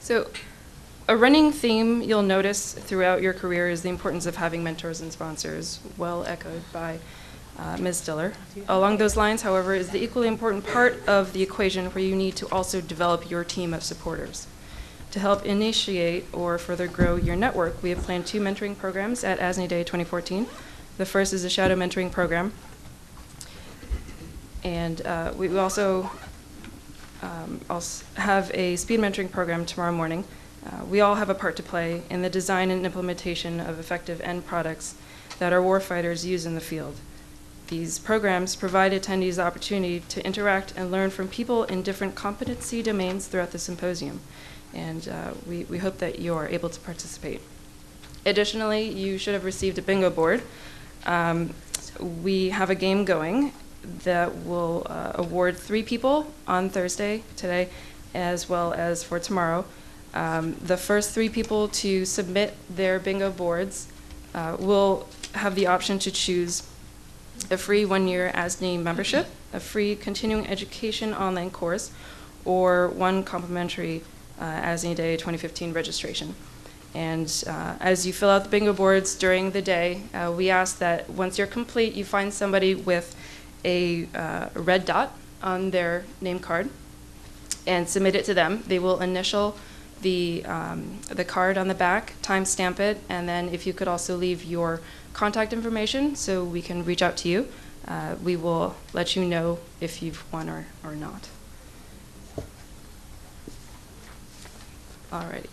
So a running theme you'll notice throughout your career is the importance of having mentors and sponsors, well echoed by Ms. Stiller. Along those lines, however, is the equally important part of the equation where you need to also develop your team of supporters. To help initiate or further grow your network, we have planned 2 mentoring programs at ASNE Day 2014. The first is a shadow mentoring program. And we also have a speed mentoring program tomorrow morning. We all have a part to play in the design and implementation of effective end products that our warfighters use in the field. These programs provide attendees the opportunity to interact and learn from people in different competency domains throughout the symposium, and we hope that you are able to participate. Additionally, you should have received a bingo board. We have a game going that will award 3 people on Thursday, today, as well as for tomorrow. The first 3 people to submit their bingo boards will have the option to choose a free 1-year ASNE membership, a free continuing education online course, or 1 complimentary ASNE Day 2015 registration. And as you fill out the bingo boards during the day, we ask that once you're complete, you find somebody with a red dot on their name card and submit it to them. They will initial the card on the back, timestamp it, and then if you could also leave your contact information so we can reach out to you, we will let you know if you've won or not. Alrighty.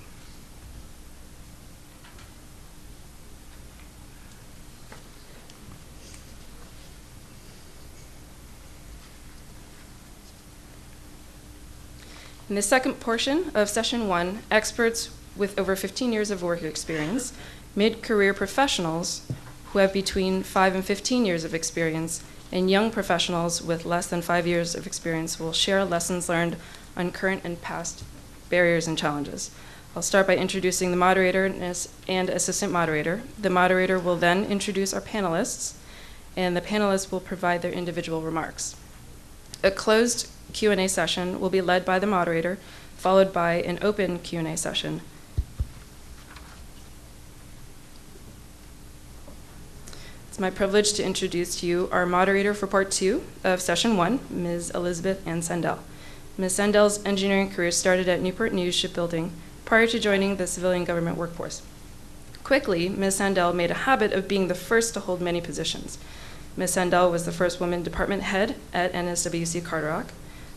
In the second portion of session 1, experts with over 15 years of work experience, mid-career professionals who have between 5 and 15 years of experience, and young professionals with less than 5 years of experience will share lessons learned on current and past barriers and challenges. I'll start by introducing the moderator and assistant moderator. The moderator will then introduce our panelists, and the panelists will provide their individual remarks. A closed Q&A session will be led by the moderator, followed by an open Q&A session. It's my privilege to introduce to you our moderator for part 2 of session 1, Ms. Elizabeth Ann Sandell. Ms. Sandell's engineering career started at Newport News Shipbuilding prior to joining the civilian government workforce. Quickly, Ms. Sandell made a habit of being the first to hold many positions. Ms. Sandell was the first woman department head at NSWC Carderock,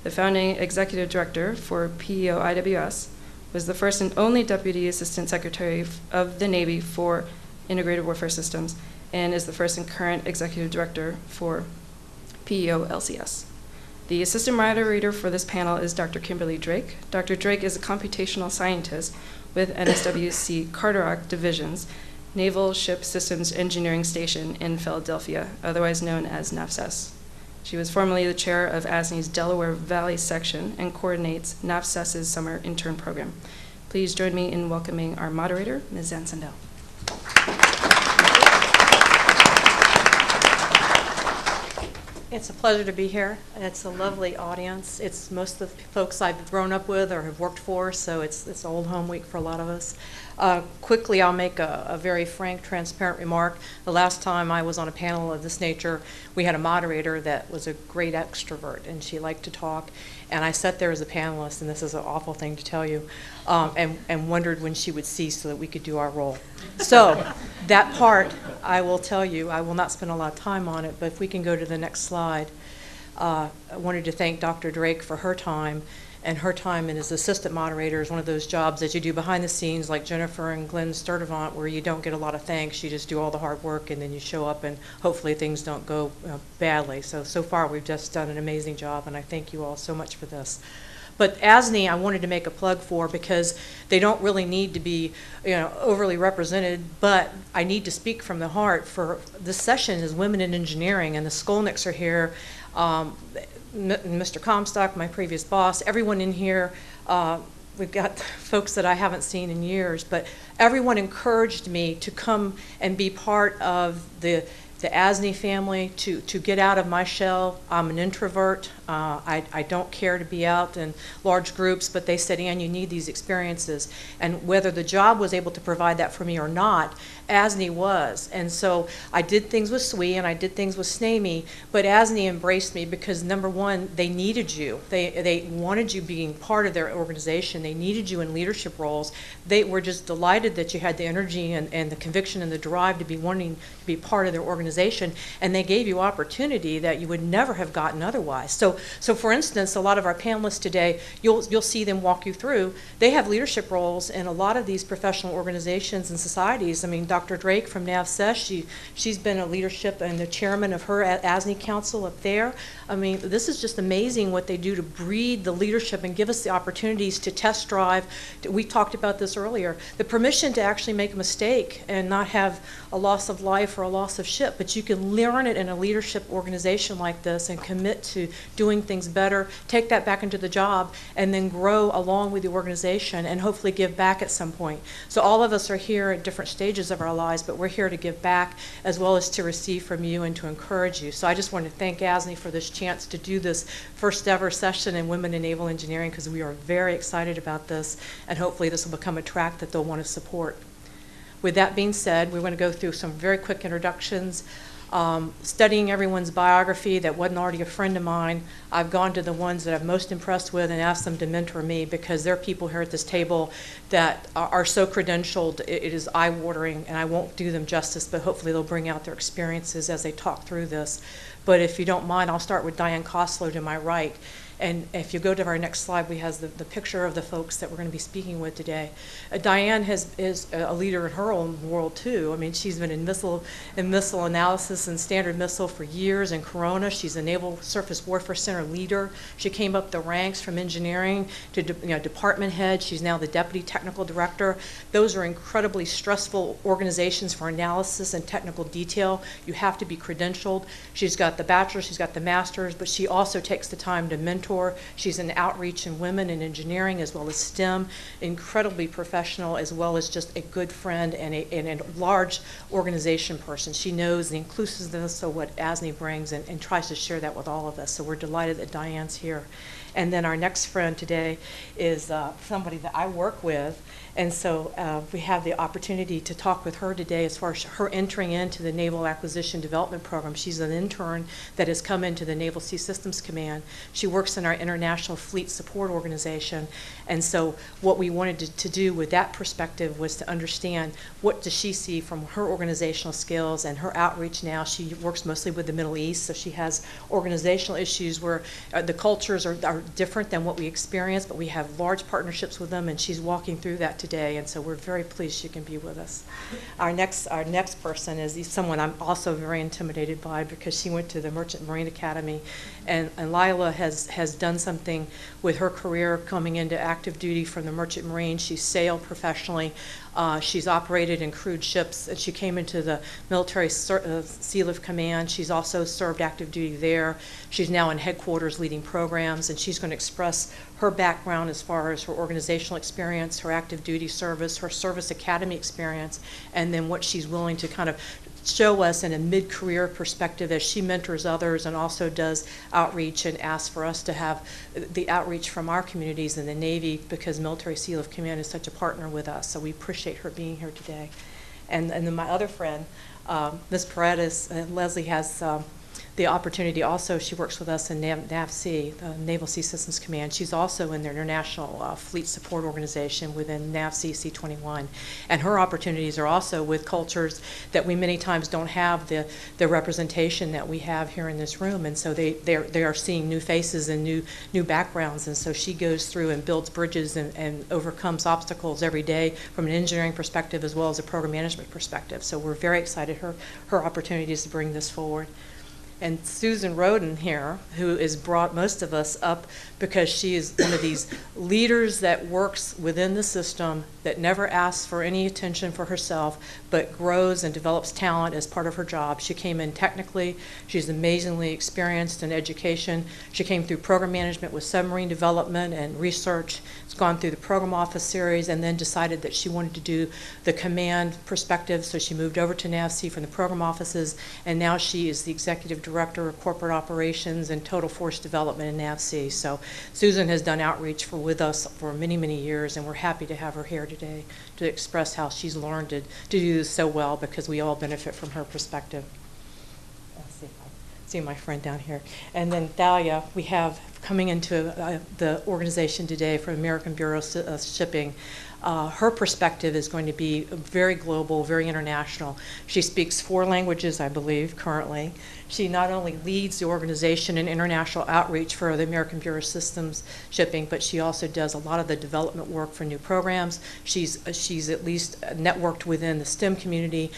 the founding executive director for PEO IWS, was the first and only Deputy Assistant Secretary of the Navy for Integrated Warfare Systems, and is the first and current Executive Director for PEO LCS. The assistant moderator for this panel is Dr. Kimberly Drake. Dr. Drake is a computational scientist with NSWC Carderock Division's Naval Ship Systems Engineering Station in Philadelphia, otherwise known as NAVSES. She was formerly the chair of ASNE's Delaware Valley section and coordinates NAVSES's summer intern program. Please join me in welcoming our moderator, Ms. Ann Sandell. It's a pleasure to be here. It's a lovely audience. It's most of the folks I've grown up with or have worked for, so it's old home week for a lot of us. Quickly, I'll make a very frank, transparent remark. The last time I was on a panel of this nature, we had a moderator that was a great extrovert, and she liked to talk. And I sat there as a panelist, and this is an awful thing to tell you, and wondered when she would cease so that we could do our role. So that part, I will tell you, I will not spend a lot of time on it, but if we can go to the next slide. I wanted to thank Dr. Drake for her time, and her time as assistant moderator is one of those jobs that you do behind the scenes, like Jennifer and Glenn Sturdivant, where you don't get a lot of thanks. You just do all the hard work, and then you show up, and hopefully things don't go badly. So far, we've just done an amazing job, and I thank you all so much for this. But ASNE, I wanted to make a plug for because they don't really need to be, overly represented. But I need to speak from the heart. For this session is Women in Engineering, and the Skolnicks are here. Mr. Comstock, my previous boss, everyone in here. We've got folks that I haven't seen in years, but everyone encouraged me to come and be part of the ASNE family, to get out of my shell. I'm an introvert. I don't care to be out in large groups, but they said, Ann, you need these experiences. And whether the job was able to provide that for me or not, ASNE was. And so I did things with SWE and I did things with SNAME, but ASNE embraced me because, number one, they needed you. They wanted you being part of their organization. They needed you in leadership roles. They were just delighted that you had the energy and the conviction and the drive to be wanting to be part of their organization, and they gave you opportunity that you would never have gotten otherwise. So for instance, a lot of our panelists today, you'll see them walk you through. They have leadership roles in a lot of these professional organizations and societies. I mean, Dr. Drake from NAVCES, she's been a leadership and the chairman of her ASNE council up there. I mean, this is just amazing what they do to breed the leadership and give us the opportunities to test drive. We talked about this earlier, the permission to actually make a mistake and not have a loss of life or a loss of ship, but you can learn it in a leadership organization like this and commit to doing things better, take that back into the job, and then grow along with the organization and hopefully give back at some point. So all of us are here at different stages of our lives, but we're here to give back as well as to receive from you and to encourage you. So I just want to thank ASNE for this chance to do this first ever session in Women in Naval Engineering, because we are very excited about this, and hopefully this will become a track that they'll want to support. With that being said, we're going to go through some very quick introductions. Studying everyone's biography that wasn't already a friend of mine, I've gone to the ones that I'm most impressed with and asked them to mentor me, because there are people here at this table that are so credentialed, it is eye-watering, and I won't do them justice, but hopefully they'll bring out their experiences as they talk through this. But if you don't mind, I'll start with Diane Koslow to my right. And if you go to our next slide, we have the picture of the folks that we're going to be speaking with today. Diane is a leader in her own world, too. I mean, she's been in missile analysis and Standard Missile for years. In Corona, she's a Naval Surface Warfare Center leader. She came up the ranks from engineering to department head. She's now the deputy technical director. Those are incredibly stressful organizations for analysis and technical detail. You have to be credentialed. She's got the bachelor's, she's got the master's, but she also takes the time to mentor. She's in outreach in women in engineering as well as STEM, incredibly professional as well as just a good friend and a large organization person. She knows the inclusiveness of what ASNE brings and tries to share that with all of us. So we're delighted that Diane's here. And then our next friend today is somebody that I work with. And so we have the opportunity to talk with her today as far as her entering into the Naval Acquisition Development Program. She's an intern that has come into the Naval Sea Systems Command. She works in our International Fleet Support Organization. And so what we wanted to do with that perspective was to understand what does she see from her organizational skills and her outreach now. She works mostly with the Middle East, so she has organizational issues where the cultures are different than what we experience, but we have large partnerships with them, and she's walking through that today, and so we're very pleased she can be with us. Our next person is someone I'm also very intimidated by, because she went to the Merchant Marine Academy, and Lila has done something with her career coming into active duty from the Merchant Marine. She's sailed professionally. She's operated in crewed ships, and she came into the Military Sea Lift Command. She's also served active duty there. She's now in headquarters leading programs, and she's going to express her background as far as her organizational experience, her active duty service, her service academy experience, and then what she's willing to kind of show us in a mid-career perspective as she mentors others and also does outreach and asks for us to have the outreach from our communities in the Navy, because Military Sea Lift Command is such a partner with us. So we appreciate her being here today. And then my other friend, Ms. Paredes, Leslie has the opportunity also, she works with us in NAVC, the Naval Sea Systems Command. She's also in their International Fleet Support Organization within NAVC C-21. And her opportunities are also with cultures that we many times don't have the representation that we have here in this room. And so they are seeing new faces and new backgrounds. And so she goes through and builds bridges and overcomes obstacles every day from an engineering perspective as well as a program management perspective. So we're very excited her opportunities to bring this forward. And Susan Rodin here, who has brought most of us up because she is one of these leaders that works within the system, that never asks for any attention for herself, but grows and develops talent as part of her job. She came in technically. She's amazingly experienced in education. She came through program management with submarine development and research. She's gone through the program office series and then decided that she wanted to do the command perspective, so she moved over to NAVC from the program offices, and now she is the executive Director of Corporate Operations and Total Force Development in NAVC. So Susan has done outreach with us for many, many years, and we're happy to have her here today to express how she's learned to do this so well, because we all benefit from her perspective. Let's see if I see my friend down here. And then Thalia, we have coming into the organization today for American Bureau of Shipping. Her perspective is going to be very global, very international. She speaks 4 languages, I believe, currently. She not only leads the organization in international outreach for the American Bureau of Systems Shipping, but she also does a lot of the development work for new programs. She's at least networked within the STEM community,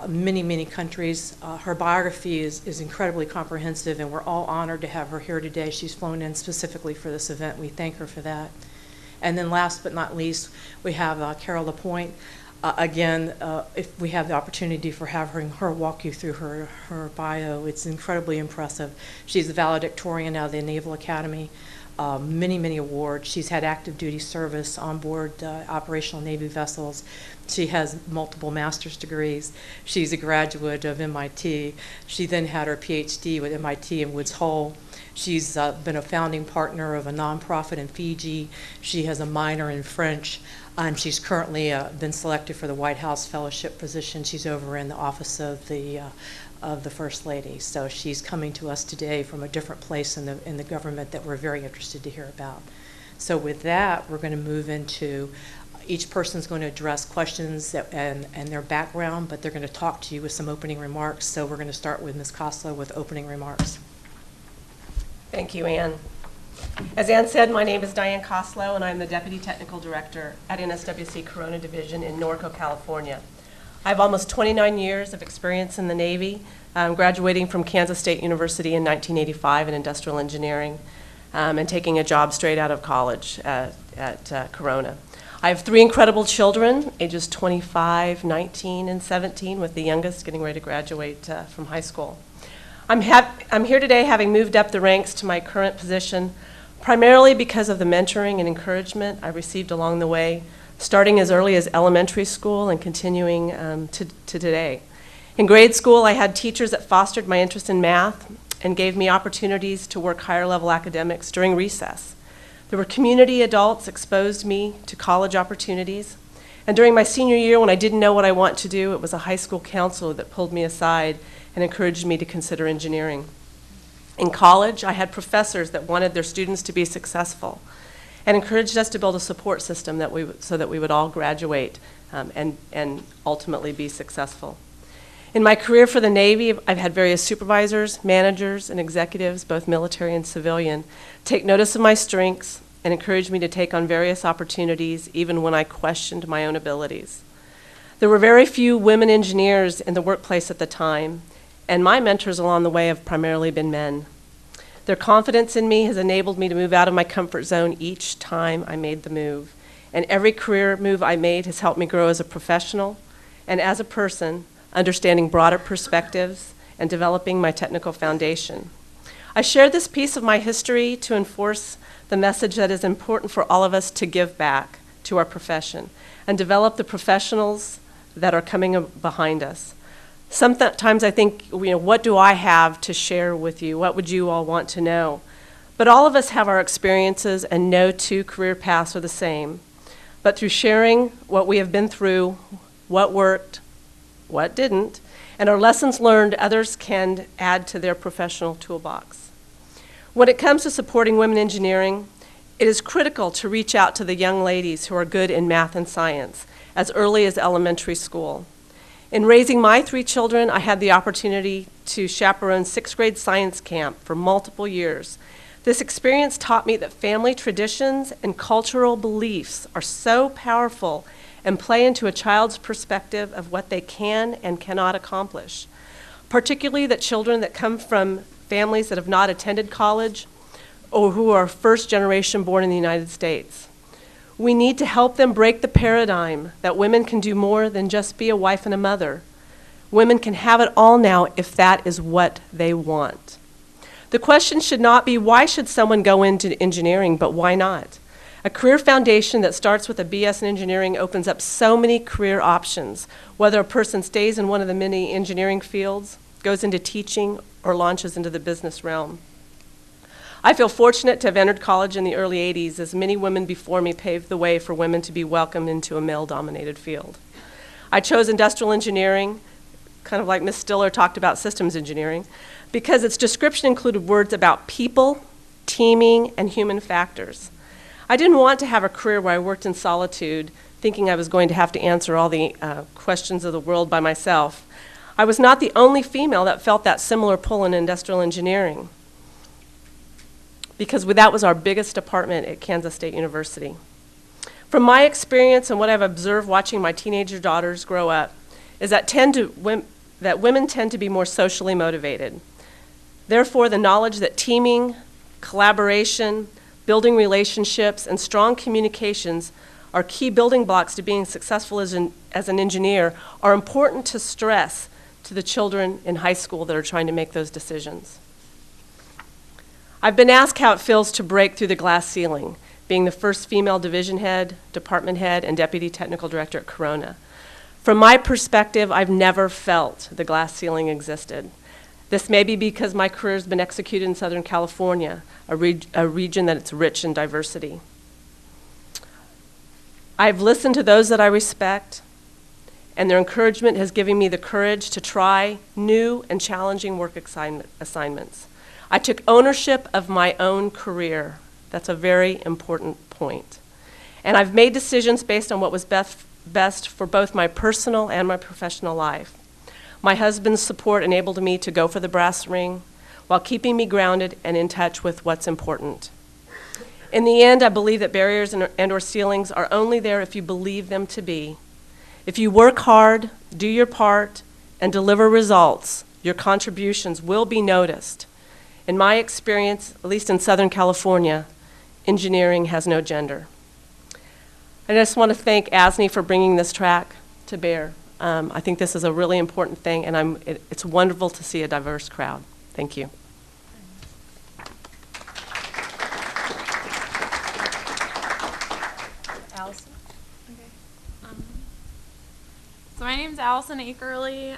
many, many countries. Her biography is incredibly comprehensive, and we're all honored to have her here today. She's flown in specifically for this event. We thank her for that. And then last but not least, we have Carol Lapointe. Again, if we have the opportunity for having her walk you through her bio, it's incredibly impressive. She's the valedictorian out of the Naval Academy, many, many awards. She's had active duty service on board operational Navy vessels. She has multiple master's degrees. She's a graduate of MIT. She then had her PhD with MIT in Woods Hole. She's been a founding partner of a nonprofit in Fiji. She has a minor in French, and she's currently been selected for the White House fellowship position. She's over in the office of the First Lady. So she's coming to us today from a different place in the government that we're very interested to hear about. So with that, we're going to move into each person's going to address questions and their background, but they're going to talk to you with some opening remarks. So we're going to start with Ms. Koslow with opening remarks. Thank you, Ann. As Ann said, my name is Diane Koslow, and I'm the Deputy Technical Director at NSWC Corona Division in Norco, California. I have almost 29 years of experience in the Navy, graduating from Kansas State University in 1985 in industrial engineering, and taking a job straight out of college at Corona. I have 3 incredible children, ages 25, 19, and 17, with the youngest getting ready to graduate from high school. I'm here today having moved up the ranks to my current position, primarily because of the mentoring and encouragement I received along the way, starting as early as elementary school and continuing to today. In grade school, I had teachers that fostered my interest in math and gave me opportunities to work higher level academics during recess. There were community adults exposed me to college opportunities. And during my senior year, when I didn't know what I wanted to do, it was a high school counselor that pulled me aside and encouraged me to consider engineering. In college, I had professors that wanted their students to be successful and encouraged us to build a support system so that we would all graduate and ultimately be successful. In my career for the Navy, I've had various supervisors, managers, and executives, both military and civilian, take notice of my strengths and encourage me to take on various opportunities even when I questioned my own abilities. There were very few women engineers in the workplace at the time, and my mentors along the way have primarily been men. Their confidence in me has enabled me to move out of my comfort zone each time I made the move. And every career move I made has helped me grow as a professional and as a person, understanding broader perspectives and developing my technical foundation. I shared this piece of my history to enforce the message that is important for all of us to give back to our profession and develop the professionals that are coming behind us. Sometimes I think, what do I have to share with you? What would you all want to know? But all of us have our experiences, and no 2 career paths are the same. But through sharing what we have been through, what worked, what didn't, and our lessons learned, others can add to their professional toolbox. When it comes to supporting women engineering, it is critical to reach out to the young ladies who are good in math and science as early as elementary school. In raising my 3 children, I had the opportunity to chaperone 6th grade science camp for multiple years. This experience taught me that family traditions and cultural beliefs are so powerful and play into a child's perspective of what they can and cannot accomplish, particularly that children that come from families that have not attended college or who are first generation born in the United States. We need to help them break the paradigm that women can do more than just be a wife and a mother. Women can have it all now if that is what they want. The question should not be, why should someone go into engineering, but why not? A career foundation that starts with a BS in engineering opens up so many career options, whether a person stays in one of the many engineering fields, goes into teaching, or launches into the business realm. I feel fortunate to have entered college in the early 80s, as many women before me paved the way for women to be welcomed into a male-dominated field. I chose industrial engineering, kind of like Ms. Stiller talked about systems engineering, because its description included words about people, teaming, and human factors. I didn't want to have a career where I worked in solitude, thinking I was going to have to answer all the questions of the world by myself. I was not the only female that felt that similar pull in industrial engineering, because that was our biggest department at Kansas State University. From my experience and what I've observed watching my teenager daughters grow up, is that women tend to be more socially motivated. Therefore, the knowledge that teaming, collaboration, building relationships, and strong communications are key building blocks to being successful as an engineer are important to stress to the children in high school that are trying to make those decisions. I've been asked how it feels to break through the glass ceiling, being the first female division head, department head, and deputy technical director at Corona. From my perspective, I've never felt the glass ceiling existed. This may be because my career has been executed in Southern California, a region that is rich in diversity. I've listened to those that I respect, and their encouragement has given me the courage to try new and challenging work assignments. I took ownership of my own career. That's a very important point. And I've made decisions based on what was best for both my personal and my professional life. My husband's support enabled me to go for the brass ring while keeping me grounded and in touch with what's important. In the end, I believe that barriers and/or ceilings are only there if you believe them to be. If you work hard, do your part, and deliver results, your contributions will be noticed. In my experience, at least in Southern California, engineering has no gender. I just want to thank ASNE for bringing this track to bear. I think this is a really important thing, and it's wonderful to see a diverse crowd. Thank you. Allison? Okay. So my name's Allison Akerly.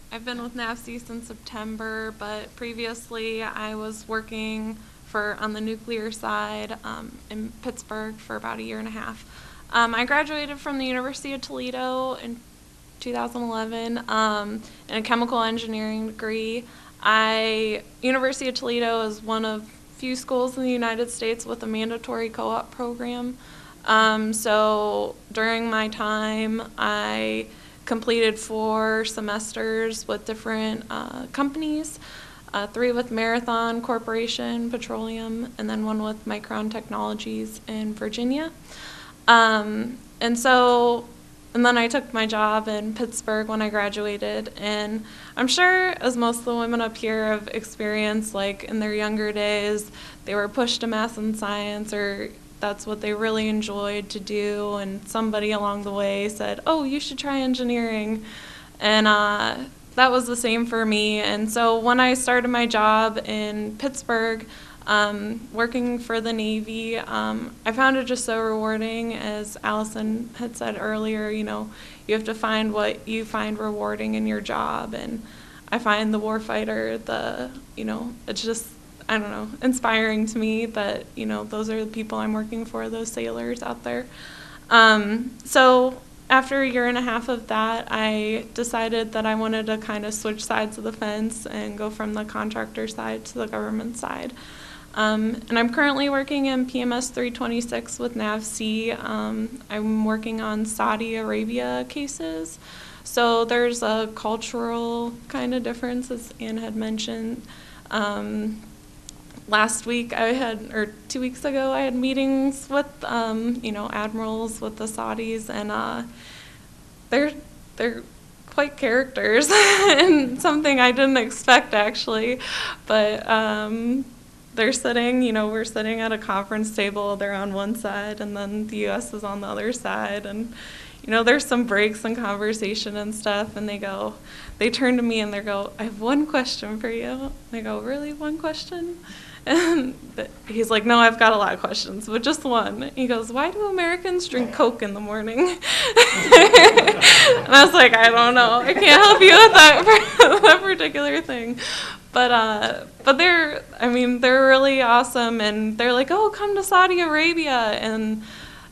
I've been with NAVSE since September, but previously I was working on the nuclear side in Pittsburgh for about a year and a half. I graduated from the University of Toledo in 2011 in a chemical engineering degree. University of Toledo is one of few schools in the United States with a mandatory co-op program. So during my time, I completed 4 semesters with different companies, 3 with Marathon Corporation, Petroleum, and then 1 with Micron Technologies in Virginia. And then I took my job in Pittsburgh when I graduated, and I'm sure, as most of the women up here have experienced, like in their younger days, they were pushed to math and science, or that's what they really enjoyed to do, and somebody along the way said, oh, you should try engineering. And that was the same for me. And so when I started my job in Pittsburgh, working for the Navy, I found it just so rewarding. As Allison had said earlier, you have to find what you find rewarding in your job. And I find the warfighter, it's just, I don't know, inspiring to me that, those are the people I'm working for, those sailors out there. So after a year and a half of that, I decided that I wanted to kind of switch sides of the fence and go from the contractor side to the government side. And I'm currently working in PMS 326 with NAVSE. I'm working on Saudi Arabia cases. So there's a cultural kind of difference, as Ann had mentioned. Last week 2 weeks ago, I had meetings with, admirals with the Saudis, and they're quite characters, and something I didn't expect, actually. But they're sitting, we're sitting at a conference table, they're on one side, and then the U.S. is on the other side, and there's some breaks in conversation and stuff, and they turn to me and they go, I have one question for you. I go, really, one question? And he's like, no, I've got a lot of questions, but just one. He goes, why do Americans drink Coke in the morning? And I was like, I don't know. I can't help you with that particular thing. But they're really awesome, and they're like, oh, come to Saudi Arabia. And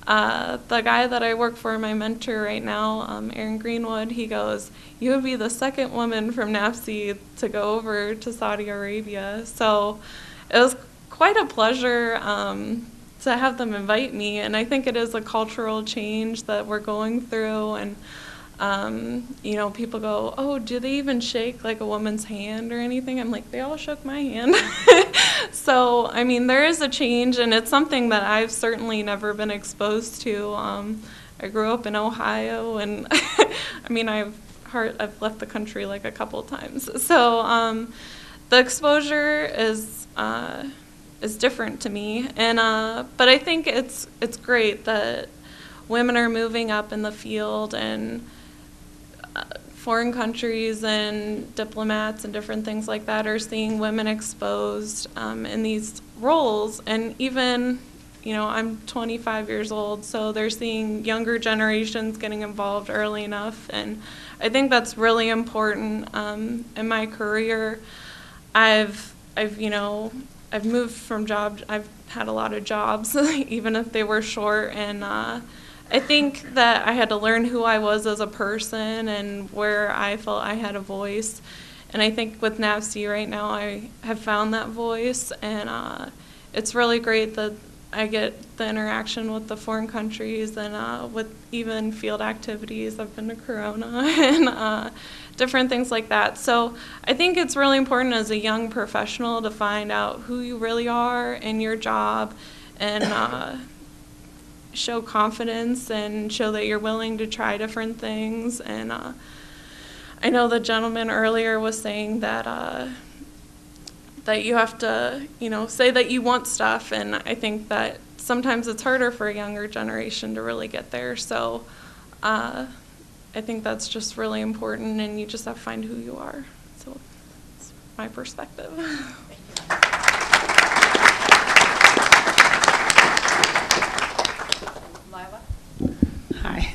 the guy that I work for, my mentor right now, Aaron Greenwood, he goes, you would be the second woman from NAFC to go over to Saudi Arabia. So it was quite a pleasure to have them invite me, and I think it is a cultural change that we're going through. And people go, oh, do they even shake like a woman's hand or anything? I'm like, they all shook my hand. So, there is a change, and it's something that I've certainly never been exposed to. I grew up in Ohio, and I've left the country like a couple times. So the exposure is different to me, and but I think it's great that women are moving up in the field, and foreign countries and diplomats and different things like that are seeing women exposed in these roles. And even, I'm 25 years old, so they're seeing younger generations getting involved early enough. And I think that's really important. In my career, I've moved from jobs. I've had a lot of jobs, even if they were short, and I think that I had to learn who I was as a person and where I felt I had a voice. And I think with NAVC right now, I have found that voice, and it's really great that I get the interaction with the foreign countries and with even field activities. I've been to Corona and different things like that. So I think it's really important as a young professional to find out who you really are in your job, and show confidence and show that you're willing to try different things. And I know the gentleman earlier was saying that that you have to, say that you want stuff, and I think that sometimes it's harder for a younger generation to really get there. So I think that's just really important, and you just have to find who you are. So that's my perspective. Hi.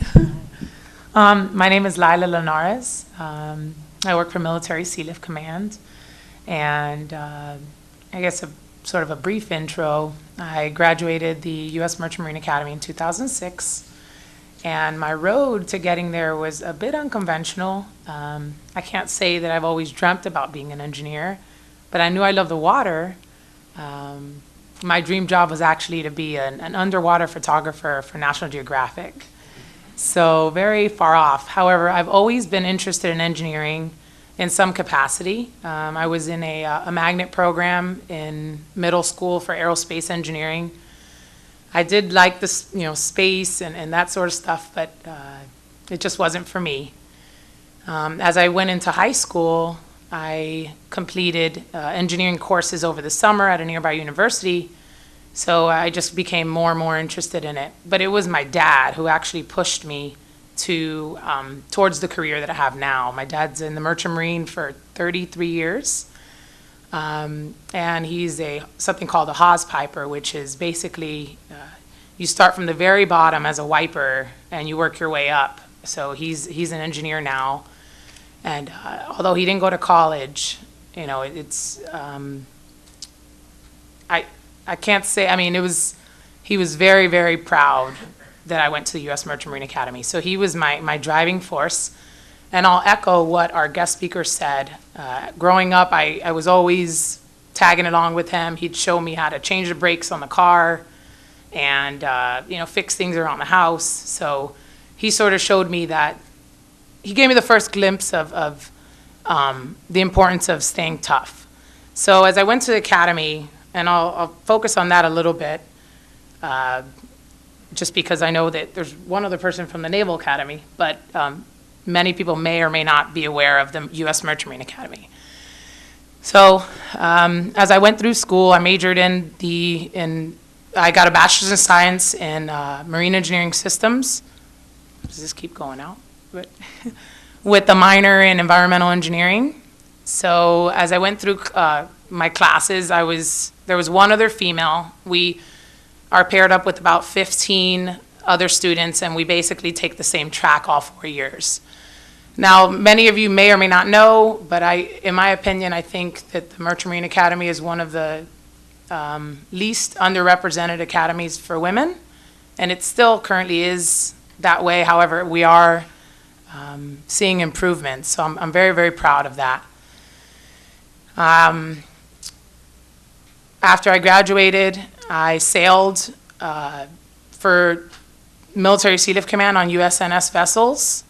My name is Lila Linares. I work for Military Sealift Command. And I guess sort of a brief intro. I graduated the U.S. Merchant Marine Academy in 2006. And my road to getting there was a bit unconventional. I can't say that I've always dreamt about being an engineer, but I knew I loved the water. My dream job was actually to be an underwater photographer for National Geographic. So very far off. However, I've always been interested in engineering in some capacity. I was in a magnet program in middle school for aerospace engineering. I did like this, space and that sort of stuff, but it just wasn't for me. As I went into high school, I completed engineering courses over the summer at a nearby university, so I just became more and more interested in it. But it was my dad who actually pushed me towards the career that I have now. My dad's in the Merchant Marine for 33 years, and he's something called a hose piper, which is basically you start from the very bottom as a wiper and you work your way up. So he's an engineer now, and although he didn't go to college, it's I can't say. He was very, very proud that I went to the U.S. Merchant Marine Academy. So he was my driving force. And I'll echo what our guest speaker said. Growing up, I was always tagging along with him. He'd show me how to change the brakes on the car and, fix things around the house. So he sort of showed me that. He gave me the first glimpse of the importance of staying tough. So as I went to the academy, and I'll focus on that a little bit, just because I know that there's one other person from the Naval Academy, but many people may or may not be aware of the U.S. Merchant Marine Academy. So as I went through school, I majored I got a bachelor's in science in marine engineering systems. Does this keep going out? With a minor in environmental engineering. So as I went through my classes, there was one other female. We are paired up with about 15 other students, and we basically take the same track all 4 years. Now, many of you may or may not know, but in my opinion, I think that the Merchant Marine Academy is one of the least underrepresented academies for women, and it still currently is that way. However, we are seeing improvements, so I'm very, very proud of that. After I graduated, I sailed for Military Sea Lift Command on USNS vessels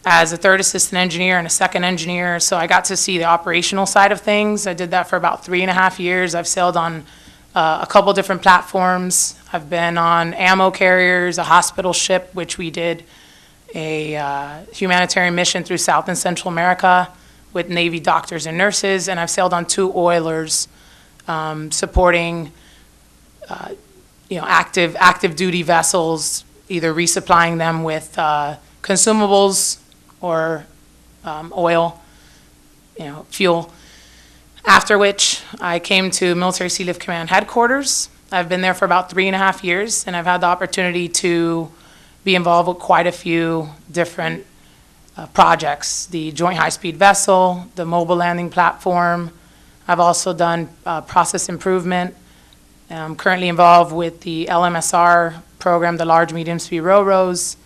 as a third assistant engineer and a second engineer, so I got to see the operational side of things. I did that for about 3.5 years. I've sailed on a couple different platforms. I've been on ammo carriers, a hospital ship, which we did a humanitarian mission through South and Central America with Navy doctors and nurses, and I've sailed on 2 oilers supporting active duty vessels, either resupplying them with consumables or oil, fuel. After which, I came to Military Sea Lift Command headquarters. I've been there for about 3.5 years, and I've had the opportunity to be involved with quite a few different projects. The Joint High-Speed Vessel, the Mobile Landing Platform. I've also done process improvement. I'm currently involved with the LMSR program, the Large Medium Speed Ro-Ros,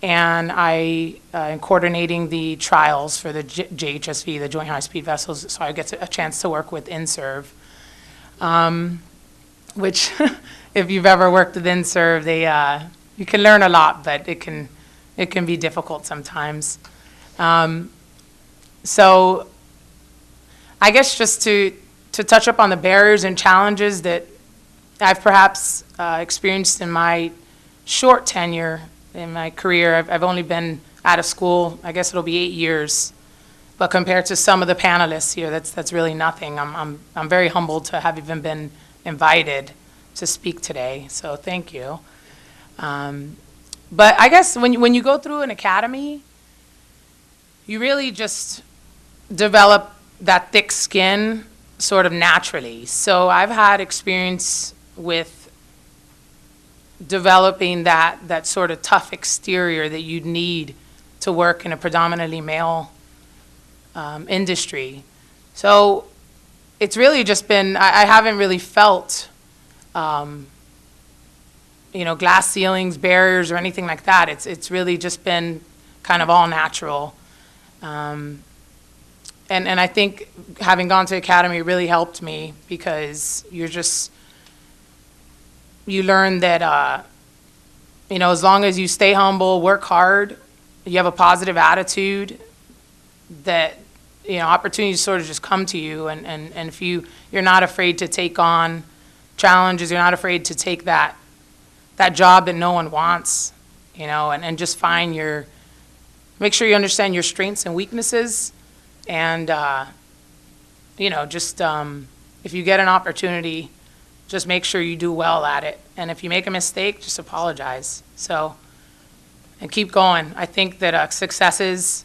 and I am coordinating the trials for the JHSV, the Joint High-Speed Vessels, so I get a chance to work with INSERV, which if you've ever worked with INSERV, you can learn a lot, but it can be difficult sometimes. So I guess just to touch up on the barriers and challenges that I've perhaps experienced in my short tenure in my career. I've only been out of school, I guess it'll be 8 years, but compared to some of the panelists here, that's really nothing. I'm very humbled to have even been invited to speak today, so thank you. But I guess when you go through an academy, you really just develop that thick skin sort of naturally. So I've had experience with developing that sort of tough exterior that you'd need to work in a predominantly male industry. So it's really just been, I haven't really felt glass ceilings, barriers, or anything like that. It's really just been kind of all natural. And I think having gone to academy really helped me because you learn that, as long as you stay humble, work hard, you have a positive attitude, that, opportunities sort of just come to you. And if you're not afraid to take on challenges, you're not afraid to take that job that no one wants, and just make sure you understand your strengths and weaknesses. And, if you get an opportunity, just make sure you do well at it. And if you make a mistake, just apologize. And keep going. I think that successes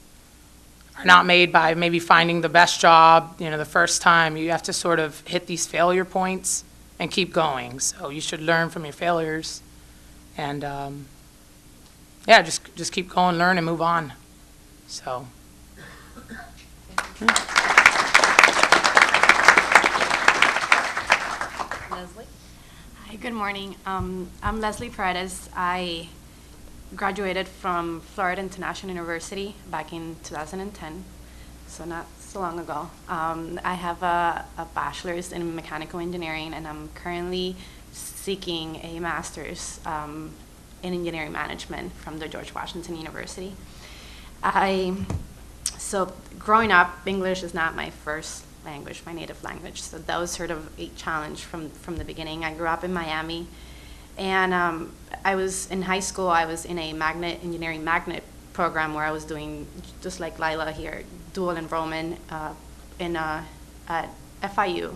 are not made by maybe finding the best job, the first time. You have to sort of hit these failure points and keep going. So you should learn from your failures. And, just keep going, learn, and move on. So. Leslie. Hi, good morning. I'm Leslie Paredes. I graduated from Florida International University back in 2010, so not so long ago. I have a bachelor's in mechanical engineering, and I'm currently seeking a master's in engineering management from the George Washington University. So growing up, English is not my first language, my native language. So that was sort of a challenge from the beginning. I grew up in Miami, and I was in high school. I was in a engineering magnet program where I was doing, just like Lila here, dual enrollment at FIU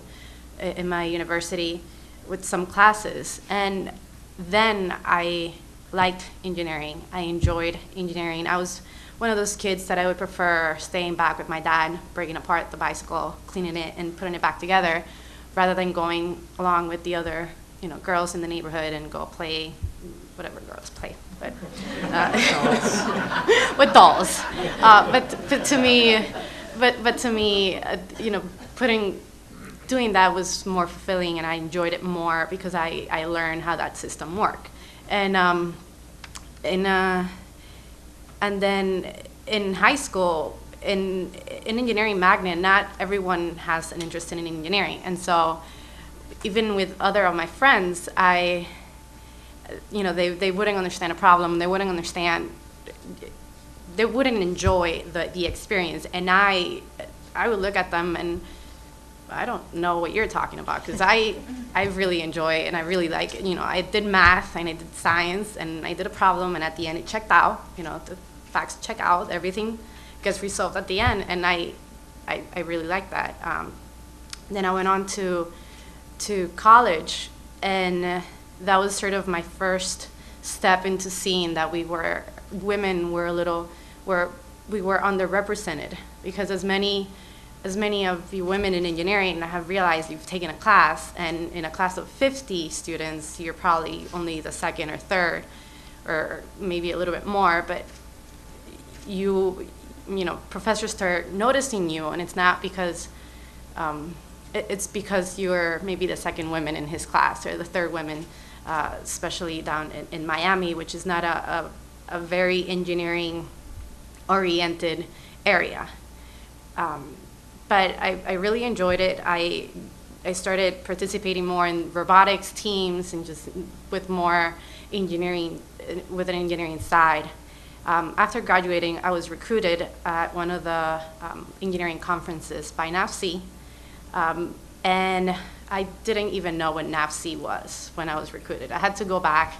in my university with some classes. And then I liked engineering. I enjoyed engineering. I was one of those kids that I would prefer staying back with my dad, breaking apart the bicycle, cleaning it, and putting it back together, rather than going along with the other, girls in the neighborhood and go play whatever girls play, but with dolls. But to me, doing that was more fulfilling, and I enjoyed it more because I learned how that system worked. And then in high school, in engineering magnet, not everyone has an interest in engineering. And so even with other of my friends, they wouldn't understand a problem. They wouldn't enjoy the experience. And I would look at them and I don't know what you're talking about, because I really enjoy it, and I really like it. I did math and I did science and I did a problem, and at the end it checked out. The facts check out, everything gets resolved at the end, and I really like that. Then I went on to college, and that was sort of my first step into seeing that women were we were underrepresented, because as many of you women in engineering have realized, you've taken a class, and in a class of 50 students, you're probably only the second or third, or maybe a little bit more, but professors start noticing you, and it's not because, it's because you're maybe the second woman in his class, or the third woman, especially down in Miami, which is not a very engineering-oriented area. But I really enjoyed it. I started participating more in robotics teams and just with more engineering, with an engineering side. After graduating, I was recruited at one of the engineering conferences by NAVC, and I didn't even know what NAVC was when I was recruited. I had to go back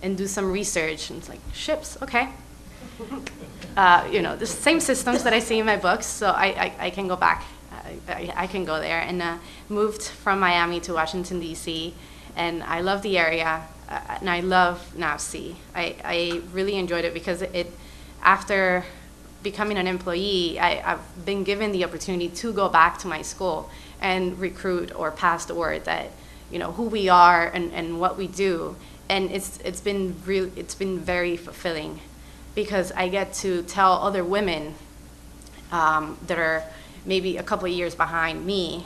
and do some research, and it's like, ships, okay. The same systems that I see in my books, so I can go back. I can go there, and moved from Miami to Washington, D.C., and I love the area, and I love NAVC. I really enjoyed it because after becoming an employee, I've been given the opportunity to go back to my school and recruit or pass the word that, who we are and what we do, and it's been very fulfilling, because I get to tell other women that are maybe a couple of years behind me,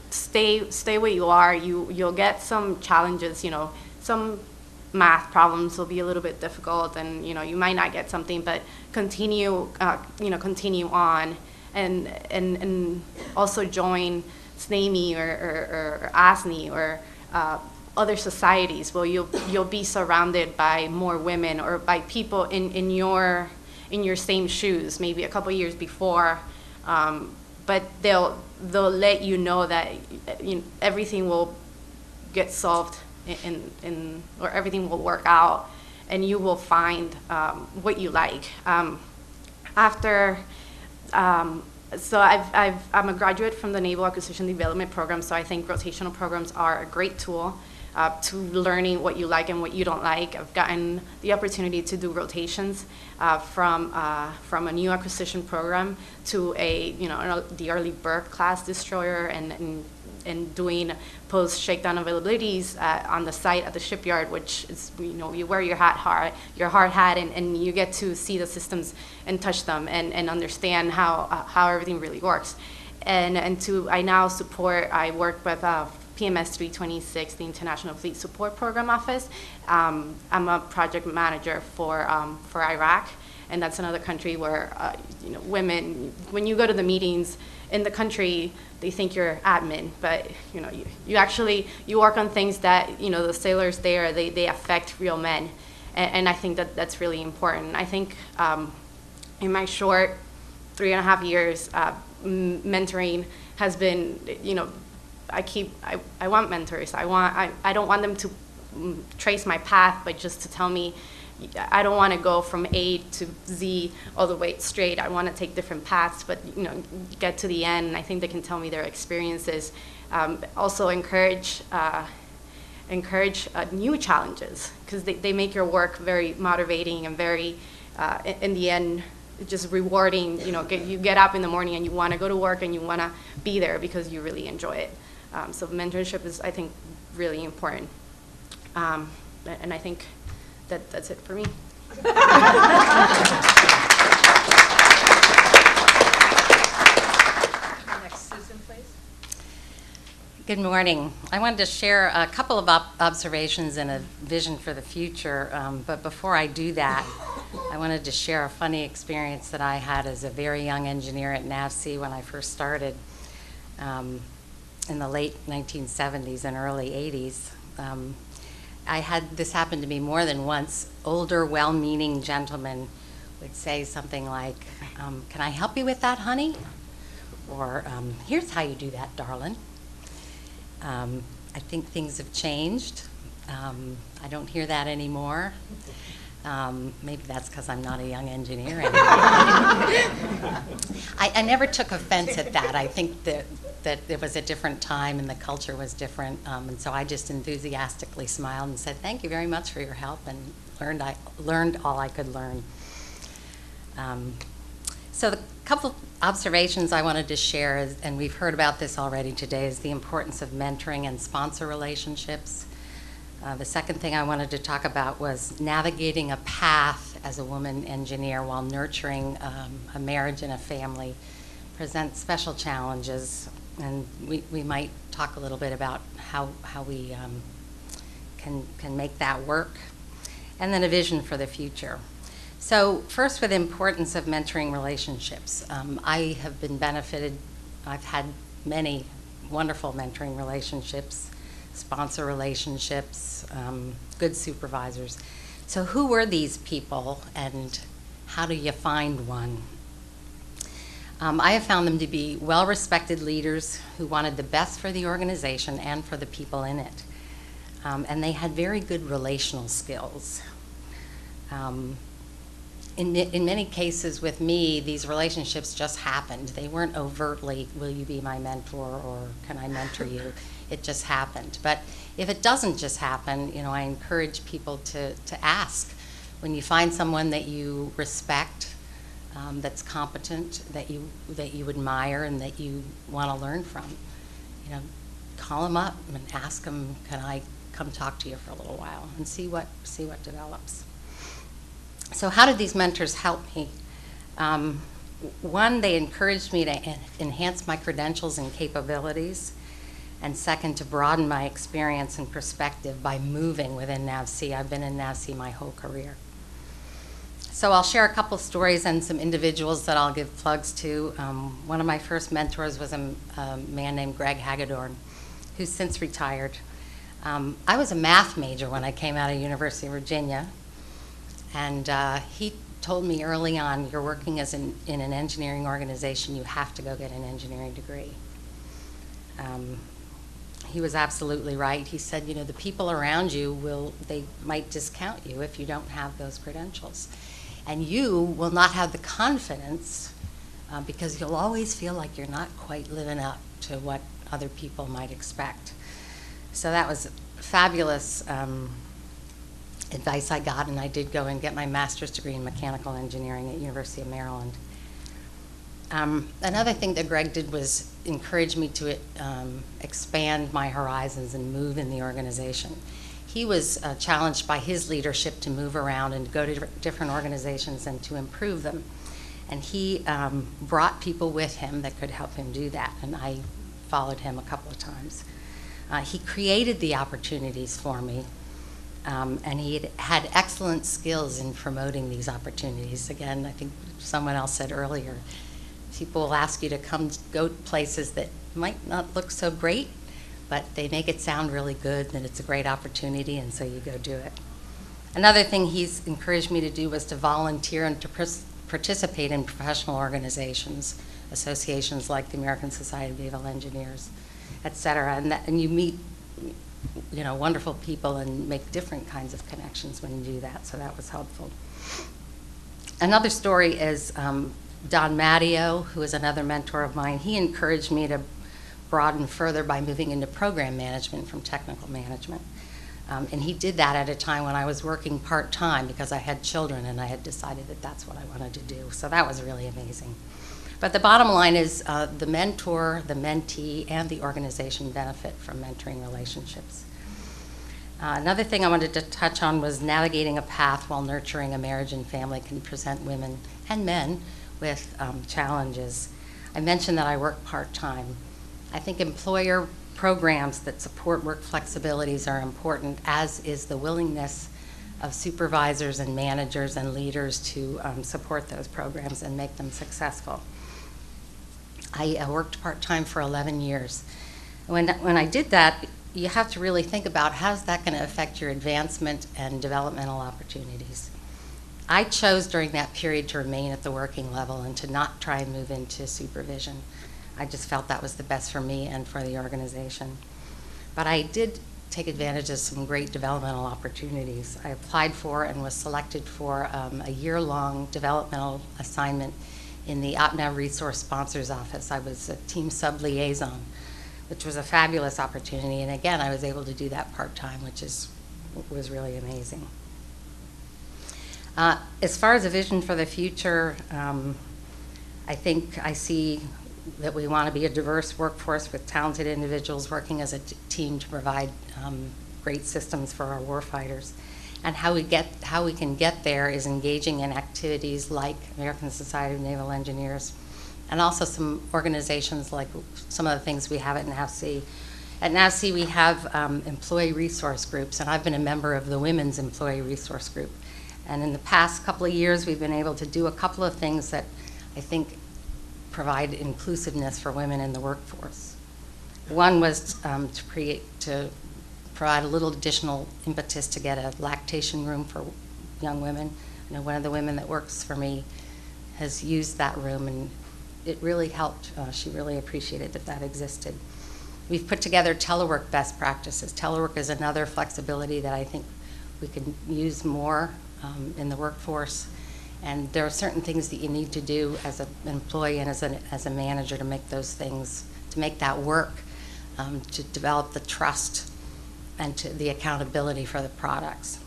stay where you are. You'll get some challenges. Some math problems will be a little bit difficult, and you might not get something, but continue on, and also join SNE or ASNE or other societies where you'll be surrounded by more women, or by people in your same shoes, maybe a couple years before, but they'll let you know that everything will get solved or everything will work out, and you will find what you like. So I'm a graduate from the Naval Acquisition Development Program, so I think rotational programs are a great tool to learning what you like and what you don't like. I've gotten the opportunity to do rotations from a new acquisition program to the early bird class destroyer, and doing post shakedown availabilities on the site at the shipyard, which is, you wear your hard hat, and you get to see the systems and touch them and understand how everything really works. I work with PMS 326, the International Fleet Support Program Office. I'm a project manager for Iraq, and that's another country where women, when you go to the meetings in the country, they think you're admin, but you work on things that the sailors there, they affect real men, and I think that's really important. I think in my short 3.5 years, mentoring has been I want mentors. I don't want them to trace my path, but just to tell me, I don't want to go from A to Z all the way straight. I want to take different paths, but get to the end. And I think they can tell me their experiences. Also encourage new challenges, because they make your work very motivating and very in the end, it's just rewarding. You know, you get up in the morning and you want to go to work and you want to be there because you really enjoy it. So mentorship is, I think, really important. And I think that's it for me. Next, Susan, please. Good morning. I wanted to share a couple of observations and a vision for the future, but before I do that, I wanted to share a funny experience that I had as a very young engineer at NAVSE when I first started in the late 1970s and early 80s. I had this happen to me more than once. Older, well-meaning gentlemen would say something like, can I help you with that, honey? Or, here's how you do that, darling. I think things have changed. I don't hear that anymore. Maybe that's because I'm not a young engineer anymore. I never took offense at that. I think that it was a different time and the culture was different. And so I just enthusiastically smiled and said, thank you very much for your help, and learned all I could learn. So the couple observations I wanted to share, is, and we've heard about this already today, is the importance of mentoring and sponsor relationships. The second thing I wanted to talk about was navigating a path as a woman engineer while nurturing a marriage and a family presents special challenges, and we might talk a little bit about how we can make that work, and then a vision for the future. So first, with the importance of mentoring relationships. I have been benefited. I've had many wonderful mentoring relationships, sponsor relationships, good supervisors. So who were these people, and how do you find one? I have found them to be well-respected leaders who wanted the best for the organization and for the people in it. And they had very good relational skills. In many cases with me, these relationships just happened. They weren't overtly, will you be my mentor, or can I mentor you? It just happened. But if it doesn't just happen, you know, I encourage people to ask. When you find someone that you respect, that's competent, that you admire, and that you want to learn from, you know, call them up and ask them, can I come talk to you for a little while, and see what develops. So how did these mentors help me? One, they encouraged me to enhance my credentials and capabilities, and second, to broaden my experience and perspective by moving within NAVSE. I've been in NAVSE my whole career. So I'll share a couple stories and some individuals that I'll give plugs to. One of my first mentors was a man named Greg Hagedorn, who's since retired. I was a math major when I came out of University of Virginia, and he told me early on, you're working in an engineering organization, you have to go get an engineering degree. He was absolutely right. He said, you know, the people around you they might discount you if you don't have those credentials. And you will not have the confidence because you'll always feel like you're not quite living up to what other people might expect. So that was fabulous advice I got, and I did go and get my master's degree in mechanical engineering at University of Maryland. Another thing that Greg did was encourage me to expand my horizons and move in the organization. He was challenged by his leadership to move around and go to different organizations and to improve them. And he brought people with him that could help him do that, and I followed him a couple of times. He created the opportunities for me, and he had excellent skills in promoting these opportunities. Again, I think someone else said earlier, people will ask you to go places that might not look so great, but they make it sound really good, and it's a great opportunity, and so you go do it. Another thing he's encouraged me to do was to volunteer and to participate in professional organizations, associations like the American Society of Naval Engineers, et cetera, and you meet, you know, wonderful people and make different kinds of connections when you do that, so that was helpful. Another story is Don Matteo, who is another mentor of mine. He encouraged me to broaden further by moving into program management from technical management. And he did that at a time when I was working part-time because I had children and I had decided that that's what I wanted to do. So that was really amazing. But the bottom line is the mentor, the mentee, and the organization benefit from mentoring relationships. Another thing I wanted to touch on was navigating a path while nurturing a marriage and family can present women and men with challenges. I mentioned that I work part-time. I think employer programs that support work flexibilities are important, as is the willingness of supervisors and managers and leaders to support those programs and make them successful. I worked part-time for 11 years. When I did that, you have to really think about how's that going to affect your advancement and developmental opportunities. I chose during that period to remain at the working level and to not try and move into supervision. I just felt that was the best for me and for the organization. But I did take advantage of some great developmental opportunities. I applied for and was selected for a year-long developmental assignment in the OPNAV Resource Sponsors Office. I was a team sub-liaison, which was a fabulous opportunity. And again, I was able to do that part-time, which was really amazing. As far as a vision for the future, I think I see that we want to be a diverse workforce with talented individuals working as a team to provide great systems for our warfighters. And how we can get there is engaging in activities like American Society of Naval Engineers, and also some organizations like some of the things we have at NAVSEA. At NAVSEA, we have employee resource groups, and I've been a member of the Women's Employee Resource Group. And in the past couple of years, we've been able to do a couple of things that I think provide inclusiveness for women in the workforce. One was to provide a little additional impetus to get a lactation room for young women. You know, one of the women that works for me has used that room, and it really helped. She really appreciated that existed. We've put together telework best practices. Telework is another flexibility that I think we can use more in the workforce. And there are certain things that you need to do as an employee and as a manager to make those things, to make that work, to develop the trust and to the accountability for the products.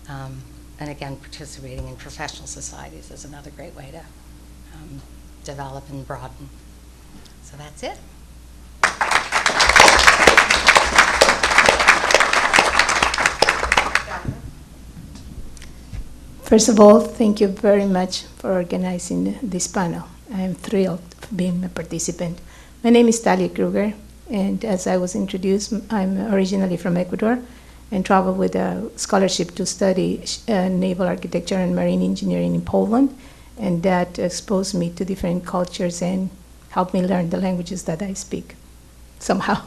And again, participating in professional societies is another great way to develop and broaden. So that's it. First of all, thank you very much for organizing this panel. I am thrilled for being a participant. My name is Talia Kruger, and as I was introduced, I'm originally from Ecuador and traveled with a scholarship to study naval architecture and marine engineering in Poland, and that exposed me to different cultures and helped me learn the languages that I speak somehow.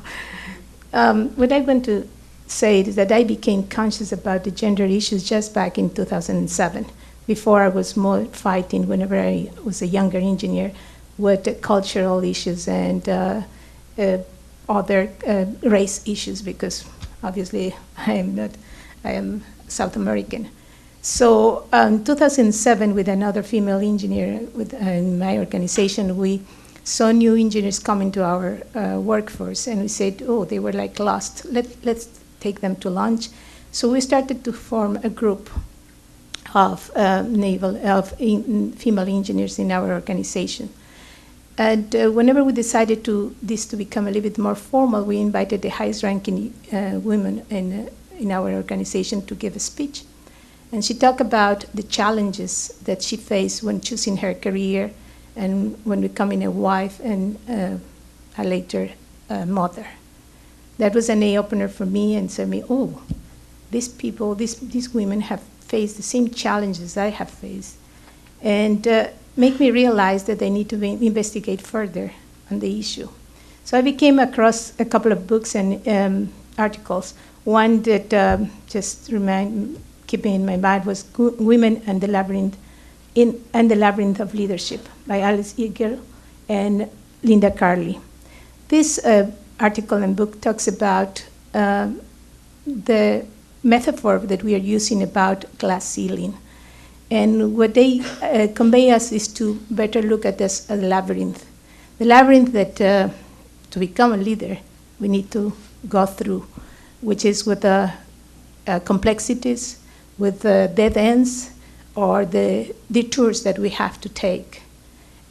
What I want to say is that I became conscious about the gender issues just back in 2007. Before, I was more fighting whenever I was a younger engineer with the cultural issues and other race issues, because obviously I am South American. So in 2007, with another female engineer in my organization, we saw new engineers coming to our workforce, and we said, oh, they were like lost. Let's take them to lunch. So we started to form a group of female engineers in our organization. And whenever we decided this to become a little bit more formal, we invited the highest ranking women in our organization to give a speech. And she talked about the challenges that she faced when choosing her career and when becoming a wife and a later mother. That was an eye-opener for me, and said me, oh, these people, these women have faced the same challenges I have faced. And make me realize that they need to investigate further on the issue. So I came across a couple of books and articles. One that keeping in my mind was Women and the Labyrinth of Leadership by Alice Eagle and Linda Carley. This article and book talks about the metaphor that we are using about glass ceiling. And what they convey us is to better look at this as a labyrinth. The labyrinth that to become a leader, we need to go through which is with the complexities, with the dead ends, or the detours that we have to take.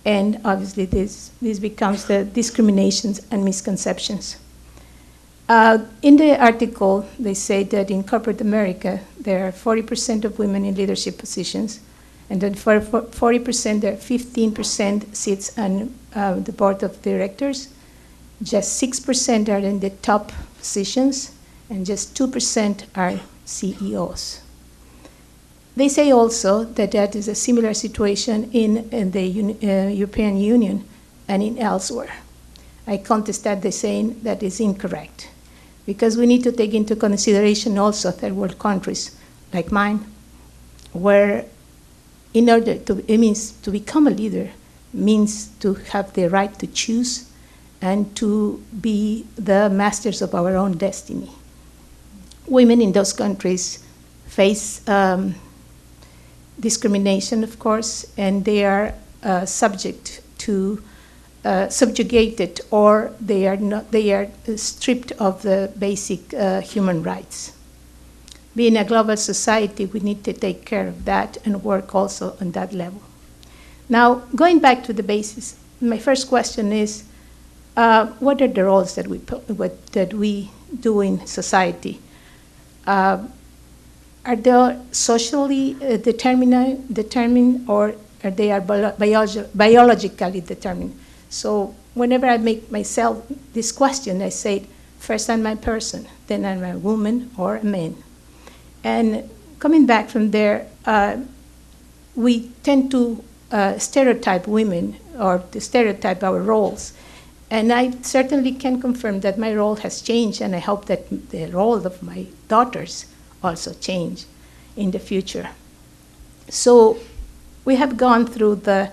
And obviously this becomes the discriminations and misconceptions. In the article, they say that in corporate America, there are 40% of women in leadership positions, and then for 40%, there are 15% sits on the board of directors, just 6% are in the top positions, and just 2% are CEOs. They say also that that is a similar situation in the European Union and in elsewhere. I contest that. They're saying that is incorrect, because we need to take into consideration also third world countries like mine, where in order to, it means to become a leader means to have the right to choose and to be the masters of our own destiny. Women in those countries face discrimination, of course, and they are subject to subjugated, or they are stripped of the basic human rights. Being a global society, we need to take care of that and work also on that level. Now, going back to the basis, my first question is, what are the roles that we do in society? Are they socially determined, or are they biologically determined? So whenever I make myself this question, I say, first I'm a person, then I'm a woman or a man. And coming back from there, we tend to stereotype women or to stereotype our roles. And I certainly can confirm that my role has changed, and I hope that the role of my daughters also change in the future. So we have gone through the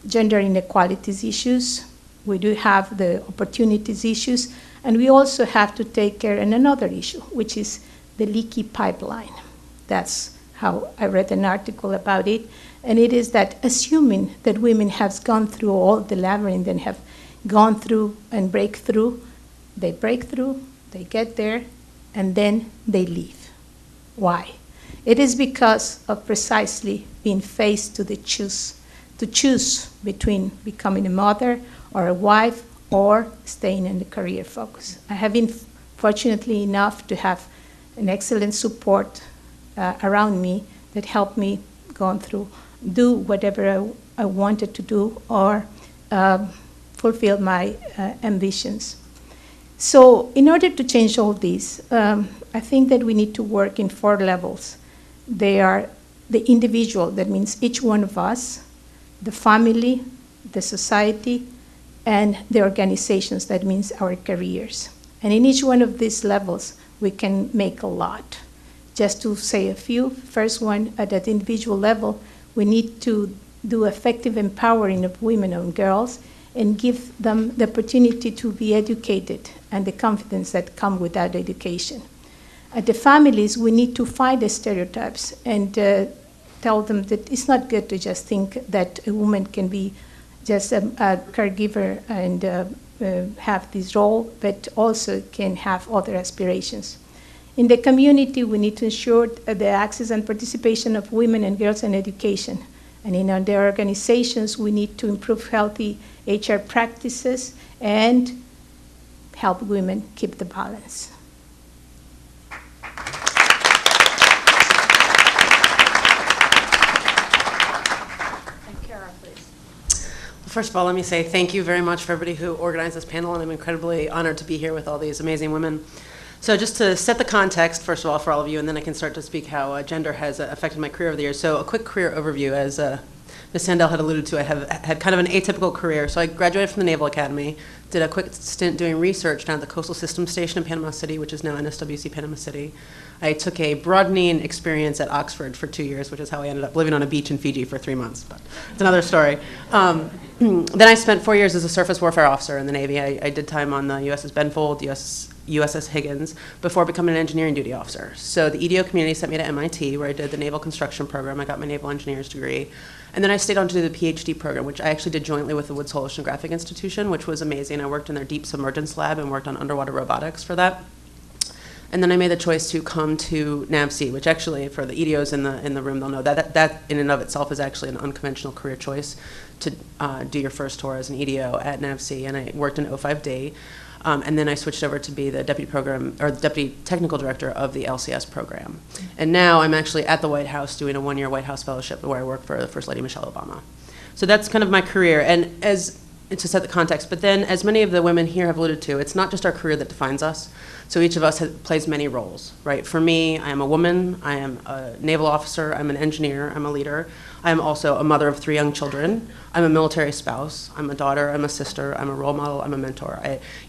gender inequalities issues. We do have the opportunities issues, and we also have to take care of another issue, which is the leaky pipeline. That's how I read an article about it. And it is that assuming that women have gone through all the labyrinth and have gone through and break through, they get there, and then they leave. Why? It is because of precisely being faced to choose between becoming a mother or a wife or staying in the career focus. I have been fortunately enough to have an excellent support around me that helped me go through, do whatever I wanted to do, or fulfill my ambitions. So in order to change all these, I think that we need to work in 4 levels. They are the individual, that means each one of us, the family, the society, and the organizations, that means our careers. And in each one of these levels, we can make a lot. Just to say a few, first one, at that individual level, we need to do effective empowering of women and girls and give them the opportunity to be educated and the confidence that come with that education. At the families, we need to fight the stereotypes and tell them that it's not good to just think that a woman can be just a caregiver and have this role, but also can have other aspirations. In the community, we need to ensure the access and participation of women and girls in education. And in their organizations, we need to improve healthy HR practices and help women keep the balance. First of all, let me say thank you very much for everybody who organized this panel, and I'm incredibly honored to be here with all these amazing women. So just to set the context, first of all, for all of you, and then I can start to speak how gender has affected my career over the years. So a quick career overview. As Ms. Sandell had alluded to, I have had kind of an atypical career. So I graduated from the Naval Academy, did a quick stint doing research down at the Coastal Systems Station in Panama City, which is now NSWC Panama City. I took a broadening experience at Oxford for 2 years, which is how I ended up living on a beach in Fiji for 3 months, but it's another story. Then I spent 4 years as a surface warfare officer in the Navy. I did time on the USS Benfold, USS Higgins, before becoming an engineering duty officer. So the EDO community sent me to MIT, where I did the naval construction program. I got my naval engineer's degree. And then I stayed on to do the PhD program, which I actually did jointly with the Woods Hole Oceanographic Institution, which was amazing. I worked in their deep submergence lab and worked on underwater robotics for that. And then I made the choice to come to NAVC, which actually, for the EDOs in the room, they'll know that in and of itself is actually an unconventional career choice to do your first tour as an EDO at NAVC. And I worked in 05D. And then I switched over to be the deputy technical director of the LCS program. And now I'm actually at the White House doing a one-year White House fellowship where I work for the First Lady Michelle Obama. So that's kind of my career. And to set the context, but then as many of the women here have alluded to, it's not just our career that defines us. So each of us plays many roles, right? For me, I am a woman, I am a naval officer, I'm an engineer, I'm a leader. I am also a mother of 3 young children. I'm a military spouse, I'm a daughter, I'm a sister, I'm a role model, I'm a mentor.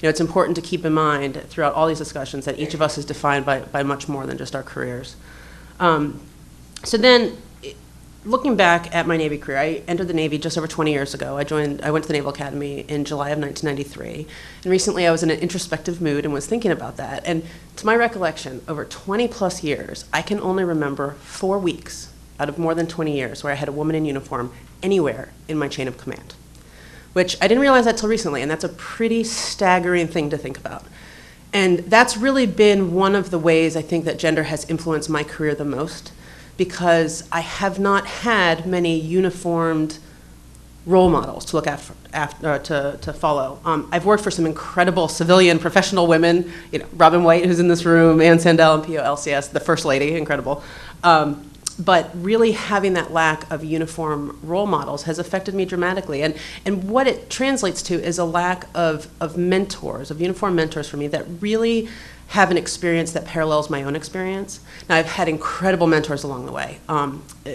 It's important to keep in mind throughout all these discussions that each of us is defined by much more than just our careers. So then, looking back at my Navy career, I entered the Navy just over 20 years ago. I went to the Naval Academy in July of 1993. And recently I was in an introspective mood and was thinking about that. And to my recollection, over 20 plus years, I can only remember 4 weeks out of more than 20 years where I had a woman in uniform anywhere in my chain of command, which I didn't realize that till recently. And that's a pretty staggering thing to think about. And that's really been one of the ways I think that gender has influenced my career the most, because I have not had many uniformed role models to look to follow. I've worked for some incredible civilian professional women, Robin White, who's in this room, Ann Sandell and PO LCS, the First Lady, incredible. But really having that lack of uniform role models has affected me dramatically. And what it translates to is a lack of mentors, of uniform mentors for me that really have an experience that parallels my own experience. Now, I've had incredible mentors along the way,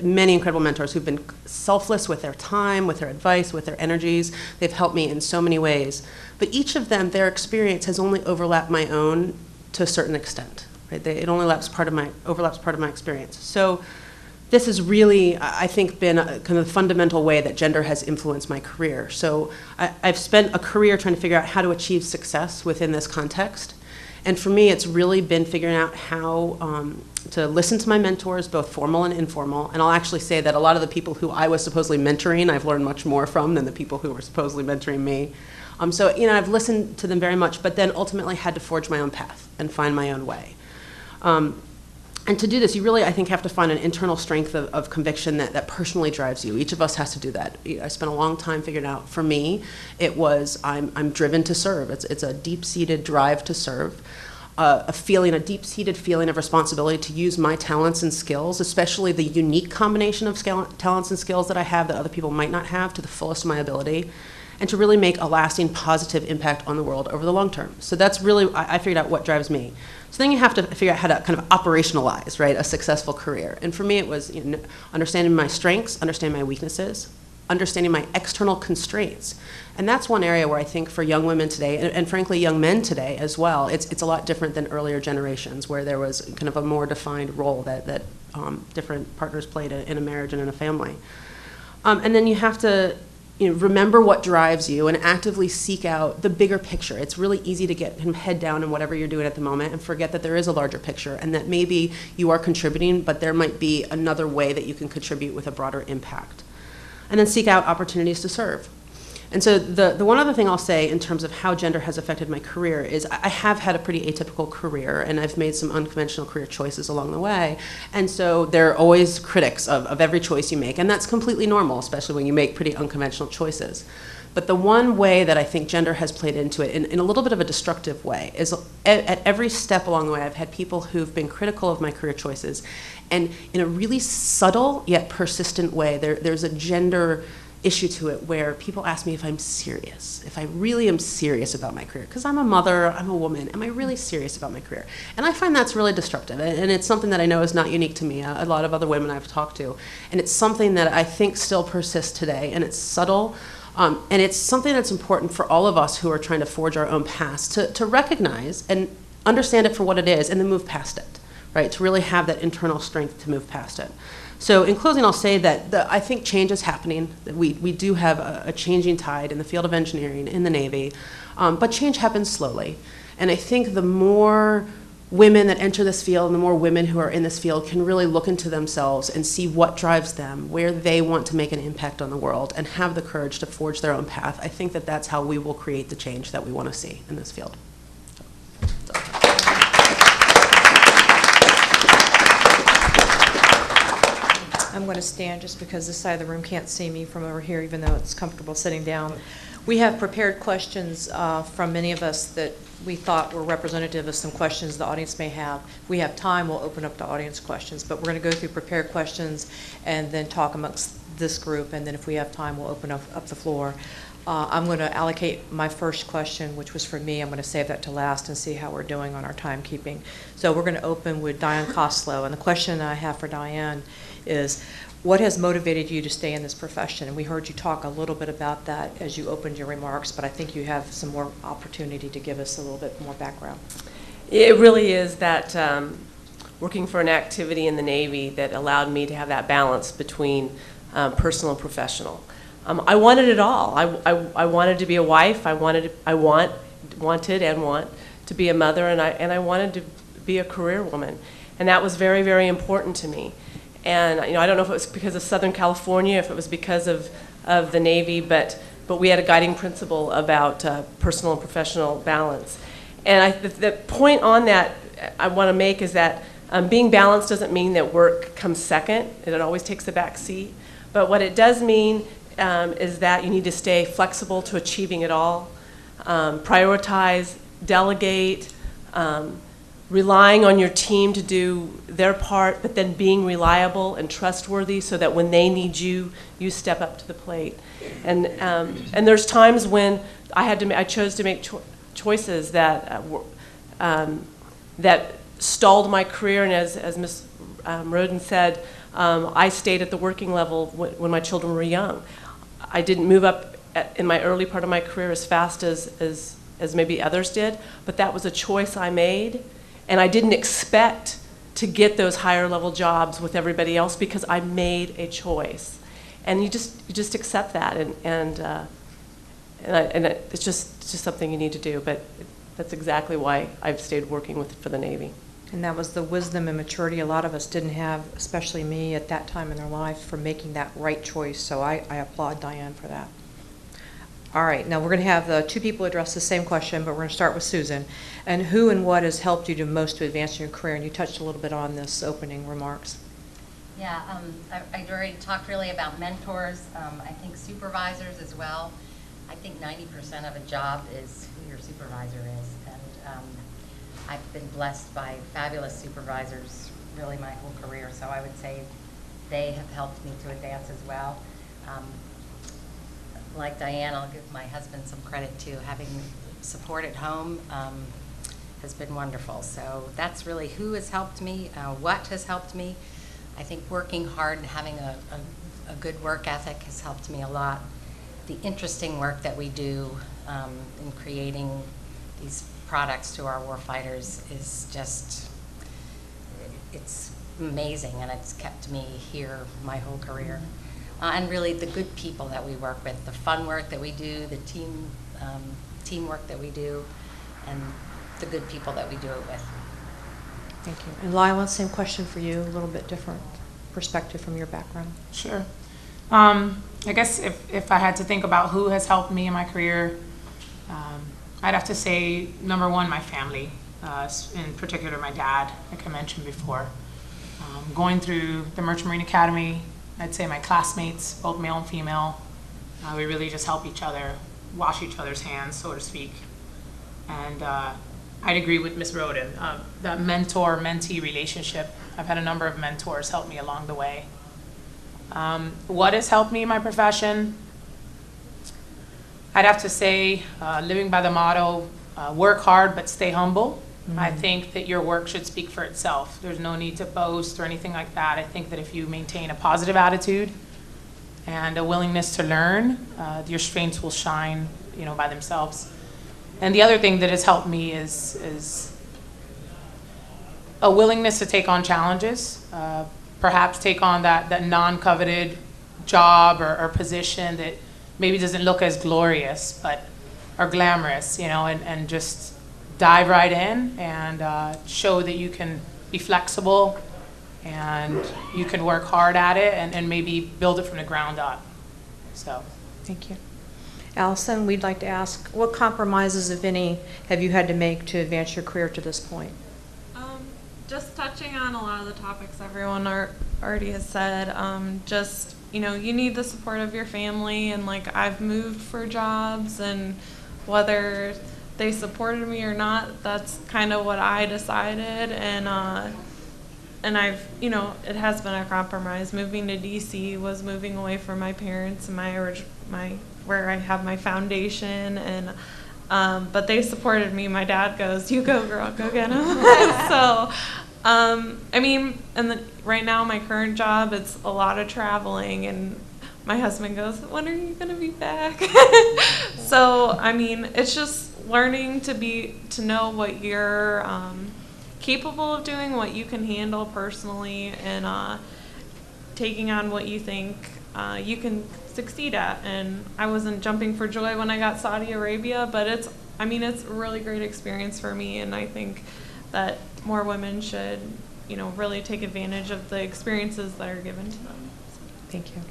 many incredible mentors who've been selfless with their time, with their advice, with their energies. They've helped me in so many ways. But each of them, their experience has only overlapped my own to a certain extent. Right? It only overlaps part of my experience. So this has really, I think, been a kind of fundamental way that gender has influenced my career. So I've spent a career trying to figure out how to achieve success within this context. And for me, it's really been figuring out how to listen to my mentors, both formal and informal. And I'll actually say that a lot of the people who I was supposedly mentoring, I've learned much more from than the people who were supposedly mentoring me. So I've listened to them very much, but then ultimately had to forge my own path and find my own way. And to do this, you really, I think, have to find an internal strength of conviction that personally drives you. Each of us has to do that. I spent a long time figuring out, for me, it was I'm driven to serve. It's a deep-seated drive to serve, a deep-seated feeling of responsibility to use my talents and skills, especially the unique combination of talents and skills that I have that other people might not have, to the fullest of my ability, and to really make a lasting positive impact on the world over the long term. So that's really, I figured out what drives me. So then you have to figure out how to kind of operationalize, right, a successful career. And for me, it was understanding my strengths, understanding my weaknesses, understanding my external constraints. And that's one area where I think for young women today, and frankly young men today as well, it's a lot different than earlier generations where there was kind of a more defined role that different partners played in a marriage and in a family. And then you have to remember what drives you and actively seek out the bigger picture. It's really easy to get head down in whatever you're doing at the moment and forget that there is a larger picture and that maybe you are contributing, but there might be another way that you can contribute with a broader impact. And then seek out opportunities to serve. And so the one other thing I'll say in terms of how gender has affected my career is I have had a pretty atypical career, and I've made some unconventional career choices along the way. And so there are always critics of every choice you make, and that's completely normal, especially when you make pretty unconventional choices. But the one way that I think gender has played into it in a little bit of a destructive way is at every step along the way, I've had people who've been critical of my career choices. And in a really subtle yet persistent way, there's a gender issue to it where people ask me if I'm serious, if I really am serious about my career. Because I'm a mother, I'm a woman, am I really serious about my career? And I find that's really destructive. And it's something that I know is not unique to me. A lot of other women I've talked to. And it's something that I think still persists today. And it's subtle. And it's something that's important for all of us who are trying to forge our own paths to recognize and understand it for what it is and then move past it, right? To really have that internal strength to move past it. So in closing, I'll say that I think change is happening. That we do have a changing tide in the field of engineering, in the Navy, but change happens slowly. And I think the more women that enter this field and the more women who are in this field can really look into themselves and see what drives them, where they want to make an impact on the world, and have the courage to forge their own path, I think that that's how we will create the change that we want to see in this field. I'm going to stand just because this side of the room can't see me from over here, even though it's comfortable sitting down. We have prepared questions from many of us that we thought were representative of some questions the audience may have. If we have time, we'll open up to audience questions, but we're going to go through prepared questions and then talk amongst this group, and then if we have time, we'll open up the floor. I'm going to allocate my first question, which was for me. I'm going to save that to last and see how we're doing on our timekeeping. So we're going to open with Diane Koslow, and the question I have for Diane is, what has motivated you to stay in this profession? And we heard you talk a little bit about that as you opened your remarks, but I think you have some more opportunity to give us a little bit more background. It really is that working for an activity in the Navy that allowed me to have that balance between personal and professional. I wanted it all. I wanted to be a wife. I wanted to be a mother, and I wanted to be a career woman, and that was very, very important to me. And I don't know if it was because of Southern California, if it was because of the Navy, but we had a guiding principle about personal and professional balance. And the point on that I want to make is that being balanced doesn't mean that work comes second. It always takes the back seat. But what it does mean is that you need to stay flexible to achieving it all, prioritize, delegate, relying on your team to do their part, but then being reliable and trustworthy so that when they need you, you step up to the plate. And there's times when I chose to make choices that that stalled my career, and as Ms. Rodin said, I stayed at the working level when my children were young. I didn't move up in my early part of my career as fast as maybe others did, but that was a choice I made, and I didn't expect to get those higher level jobs with everybody else because I made a choice, and you just accept that, and it's just something you need to do. But that's exactly why I've stayed working for the Navy. And that was the wisdom and maturity a lot of us didn't have, especially me at that time in their life, for making that right choice. So I applaud Diane for that. All right, now we're going to have two people address the same question, but we're going to start with Susan. And who and what has helped you the most to advance in your career? And you touched a little bit on this opening remarks. Yeah, I already talked really about mentors. I think supervisors as well. I think 90% of a job is who your supervisor is. And I've been blessed by fabulous supervisors really my whole career. So I would say they have helped me to advance as well. Like Diane, I'll give my husband some credit too. Having support at home has been wonderful. So that's really who has helped me, what has helped me. I think working hard and having a good work ethic has helped me a lot. The interesting work that we do in creating these products to our warfighters is just, it's amazing, and it's kept me here my whole career. And really the good people that we work with, the fun work that we do, the teamwork that we do, and the good people that we do it with. Thank you. And Lila, same question for you, a little bit different perspective from your background. Sure. I guess if I had to think about who has helped me in my career, I'd have to say, number one, my family, in particular my dad, like I mentioned before. Going through the Merchant Marine Academy, I'd say my classmates, both male and female, we really just help each other, wash each other's hands, so to speak. And I'd agree with Ms. Rodin, that mentor-mentee relationship. I've had a number of mentors help me along the way. What has helped me in my profession? I'd have to say, living by the motto, work hard but stay humble. Mm-hmm. I think that your work should speak for itself. There's no need to boast or anything like that. I think that if you maintain a positive attitude and a willingness to learn, your strengths will shine, by themselves. And the other thing that has helped me is a willingness to take on challenges, perhaps take on that non-coveted job or position that maybe doesn't look as glorious or glamorous, and just dive right in and show that you can be flexible and you can work hard at it and maybe build it from the ground up. So, thank you. Allison, we'd like to ask, what compromises, if any, have you had to make to advance your career to this point? just touching on a lot of the topics everyone already has said, just, you know, you need the support of your family, and like I've moved for jobs, and whether they supported me or not, that's kind of what I decided, and I've, you know, it has been a compromise. Moving to DC was moving away from my parents and my where I have my foundation, and but they supported me. My dad goes, "You go, girl, go get him." So, I mean, and then right now my current job, it's a lot of traveling, and my husband goes, "When are you gonna be back?" So, I mean, it's just learning to know what you're capable of doing, what you can handle personally, and taking on what you think you can succeed at. And I wasn't jumping for joy when I got Saudi Arabia, but it's a really great experience for me, and I think that more women should, you know, really take advantage of the experiences that are given to them. Thank you.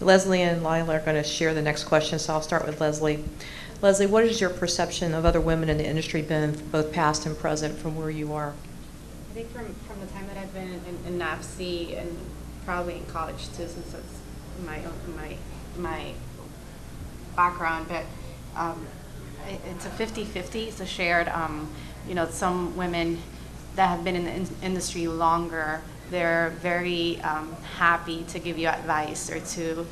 Leslie and Lila are going to share the next question, so I'll start with Leslie. Leslie, what has your perception of other women in the industry been, both past and present, from where you are? I think from the time that I've been in NAFC and probably in college too, since that's my background, but it's a 50-50. It's a shared, you know, some women that have been in the industry longer, they're very happy to give you advice or to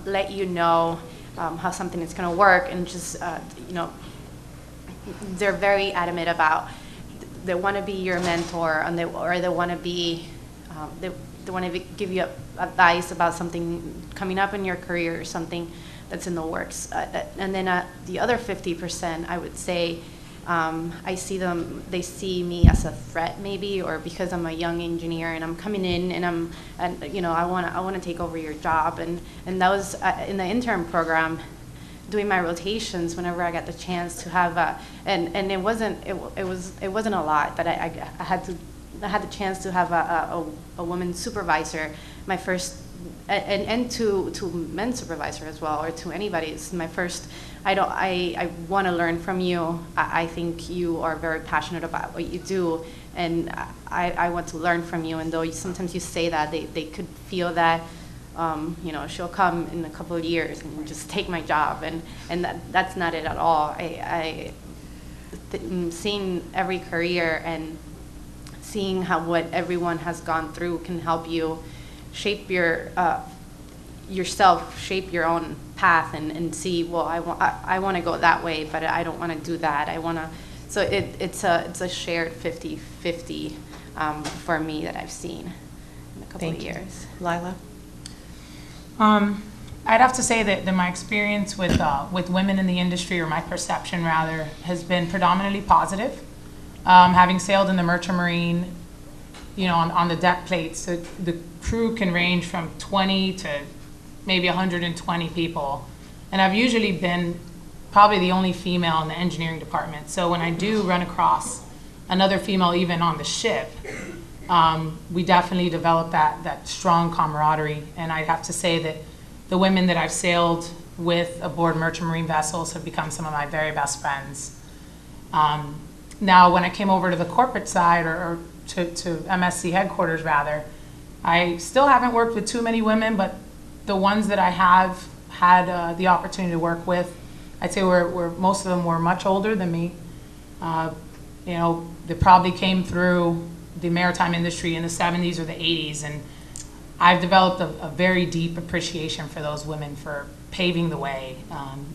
let you know how something is going to work, and just, you know, they're very adamant about, they want to be your mentor, and they want to be, they want to give you advice about something coming up in your career or something that's in the works. And then the other 50%, I would say, I see them, they see me as a threat maybe, or because I'm a young engineer and I'm coming in and you know, I want to take over your job. And that was in the intern program, doing my rotations whenever I got the chance to have and it wasn't a lot, but I had the chance to have a woman supervisor, my first, and to men supervisor as well, or to anybody. It's my first. I want to learn from you. I think you are very passionate about what you do, and I want to learn from you. And though sometimes you say that, they could feel that, you know, she'll come in a couple of years and just take my job, and that's not it at all. Seeing every career and seeing how what everyone has gone through can help you shape yourself, shape your own path, and see, well, I want to go that way, but I don't want to do that. I want to. So it's a shared 50-50 for me that I've seen in a couple of years. Lila? I'd have to say that my experience with women in the industry, or my perception rather, has been predominantly positive. Having sailed in the Merchant Marine, you know, on the deck plates, the crew can range from 20 to maybe 120 people. And I've usually been probably the only female in the engineering department. So when I do run across another female, even on the ship, we definitely develop that strong camaraderie. And I'd have to say that the women that I've sailed with aboard Merchant Marine vessels have become some of my very best friends. Now, when I came over to the corporate side, or to MSC headquarters rather, I still haven't worked with too many women, but the ones that I have had the opportunity to work with, I'd say most of them were much older than me. You know, they probably came through the maritime industry in the 70s or the 80s, and I've developed a very deep appreciation for those women for paving the way.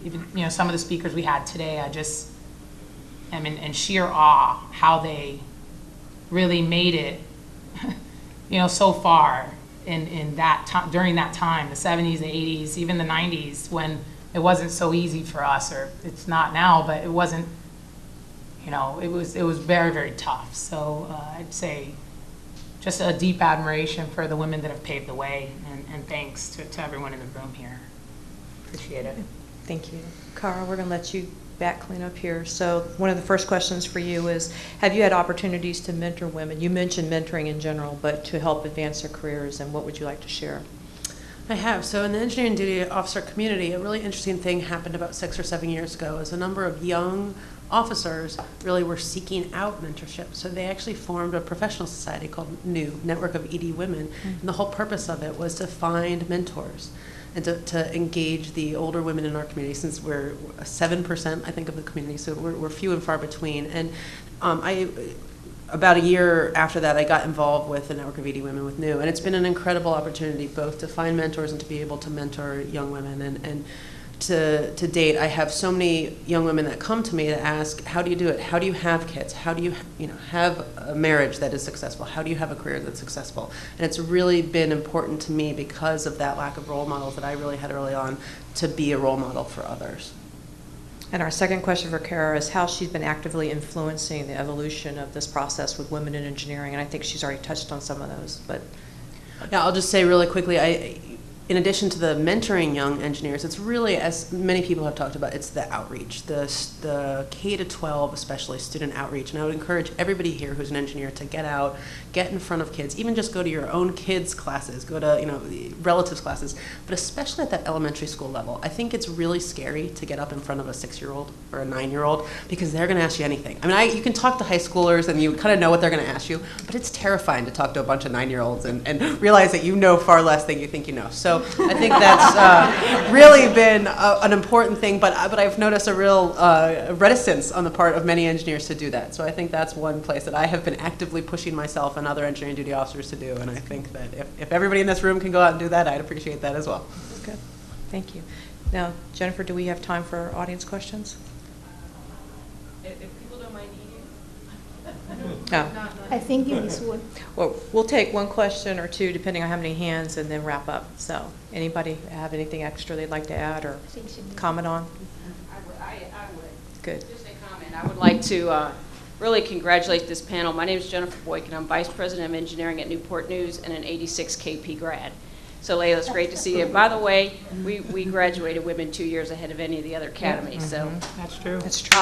Even, you know, some of the speakers we had today, I just am in sheer awe how they really made it, you know, so far in that time, during that time, the 70s, the 80s, even the 90s, when it wasn't so easy for us, or it's not now, but it wasn't, you know, it was very, very tough. So I'd say just a deep admiration for the women that have paved the way, and thanks to everyone in the room here. Appreciate it. Thank you. Cara, we're going to let you back clean up here. So one of the first questions for you is, have you had opportunities to mentor women? You mentioned mentoring in general, but to help advance their careers, and what would you like to share? I have. So in the engineering duty officer community, a really interesting thing happened about 6 or 7 years ago. Is a number of young officers really were seeking out mentorship. So they actually formed a professional society called NEW, Network of ED Women. And the whole purpose of it was to find mentors and to engage the older women in our community, since we're 7%, I think, of the community, so we're few and far between. And about a year after that, I got involved with the Network of ED Women with NEW, and it's been an incredible opportunity both to find mentors and to be able to mentor young women. And to date, I have so many young women that come to me to ask, how do you do it? How do you have kids? How do you have a marriage that is successful? How do you have a career that's successful? And it's really been important to me, because of that lack of role models that I really had early on, to be a role model for others. And our second question for Kara is how she's been actively influencing the evolution of this process with women in engineering. And I think she's already touched on some of those. But yeah, I'll just say really quickly, in addition to the mentoring young engineers, it's really, as many people have talked about, it's the outreach, the K-12, especially student outreach. And I would encourage everybody here who's an engineer to get out, get in front of kids, even just go to your own kids' classes, go to relatives' classes, but especially at that elementary school level. I think it's really scary to get up in front of a 6-year-old or a 9-year-old, because they're going to ask you anything. I mean, you can talk to high schoolers and you kind of know what they're going to ask you, but it's terrifying to talk to a bunch of 9-year-olds and realize that you know far less than you think you know. So I think that's really been an important thing, but I've noticed a real reticence on the part of many engineers to do that. So I think that's one place that I have been actively pushing myself and other engineering duty officers to do, and I think that if everybody in this room can go out and do that, I'd appreciate that as well. good. Thank you. Now, Jennifer, do we have time for audience questions? If people don't mind eating. No. I think you is one. Well, we'll take one question or two, depending on how many hands, and then wrap up. So, anybody have anything extra they'd like to add or comment on? I would. Good. Just a comment. I would like to really congratulate this panel. My name is Jennifer Boykin. I'm Vice President of Engineering at Newport News and an 86 KP grad. So, Layla, it's great to see you. By the way, we graduated women 2 years ahead of any of the other academies. So That's true. That's true.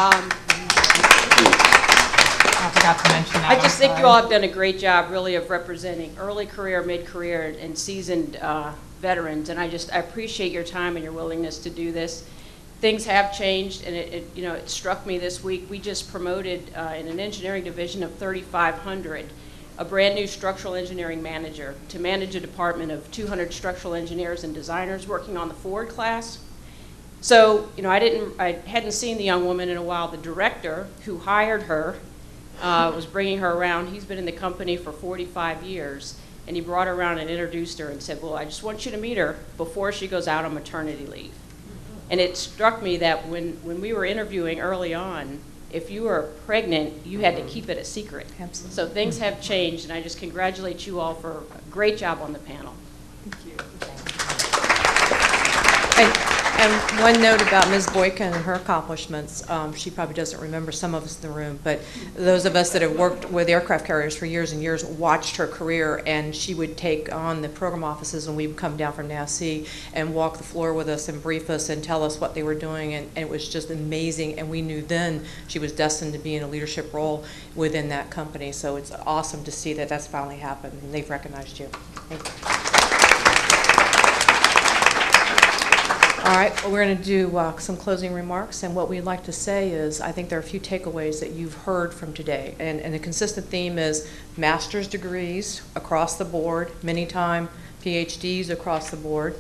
I forgot to mention that. I just think you all have done a great job, really, of representing early career, mid-career, and seasoned veterans. And I appreciate your time and your willingness to do this. Things have changed, and it struck me this week. We just promoted in an engineering division of 3,500 a brand new structural engineering manager to manage a department of 200 structural engineers and designers working on the Ford class. So, I hadn't seen the young woman in a while. The director who hired her was bringing her around. He's been in the company for 45 years, and he brought her around and introduced her and said, well, I just want you to meet her before she goes out on maternity leave. And it struck me that when we were interviewing early on, if you were pregnant, you had to keep it a secret. Absolutely. So things have changed, and I just congratulate you all for a great job on the panel. Thank you. And one note about Ms. Boykin and her accomplishments, she probably doesn't remember some of us in the room, but those of us that have worked with aircraft carriers for years and years watched her career, and she would take on the program offices when we would come down from NASC and walk the floor with us and brief us and tell us what they were doing, and it was just amazing, and we knew then she was destined to be in a leadership role within that company. So it's awesome to see that that's finally happened, and they've recognized you. Thank you. All right, well, we're going to do some closing remarks, and what we'd like to say is I think there are a few takeaways that you've heard from today, and the consistent theme is master's degrees across the board, many times PhDs across the board.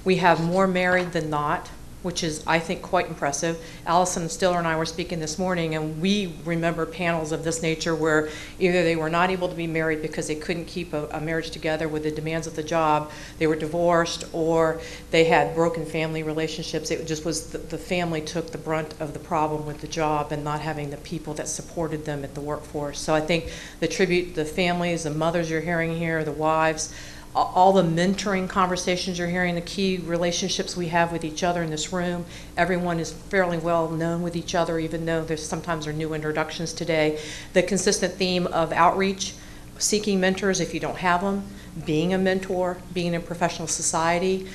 We have more married than not, which is, I think, quite impressive. Allison Stiller and I were speaking this morning, and we remember panels of this nature where either they were not able to be married because they couldn't keep a marriage together with the demands of the job, they were divorced, or they had broken family relationships. It just was the family took the brunt of the problem with the job and not having the people that supported them at the workforce. So I think the tribute, the families, the mothers you're hearing here, the wives, all the mentoring conversations you're hearing, the key relationships we have with each other in this room. Everyone is fairly well known with each other, even though there's sometimes are new introductions today. The consistent theme of outreach, seeking mentors if you don't have them, being a mentor, being in professional society,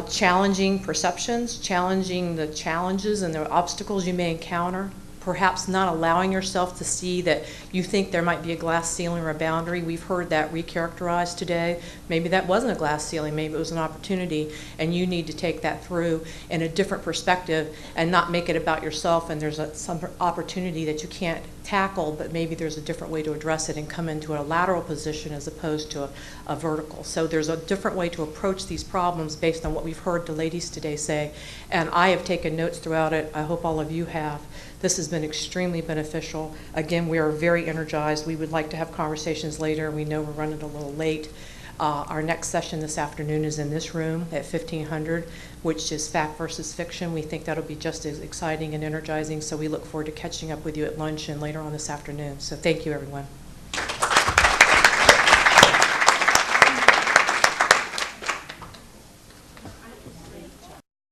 challenging perceptions, challenging the challenges and the obstacles you may encounter perhaps not allowing yourself to see that you think there might be a glass ceiling or a boundary. We've heard that recharacterized today. Maybe that wasn't a glass ceiling, maybe it was an opportunity, and you need to take that through in a different perspective and not make it about yourself and there's some opportunity that you can't tackle, but maybe there's a different way to address it and come into a lateral position as opposed to a vertical. So there's a different way to approach these problems based on what we've heard the ladies today say, and I have taken notes throughout it. I hope all of you have. This has been extremely beneficial. Again, we are very energized. We would like to have conversations later. We know we're running a little late. Our next session this afternoon is in this room at 1500, which is fact versus fiction. We think that'll be just as exciting and energizing, so we look forward to catching up with you at lunch and later on this afternoon. So thank you, everyone.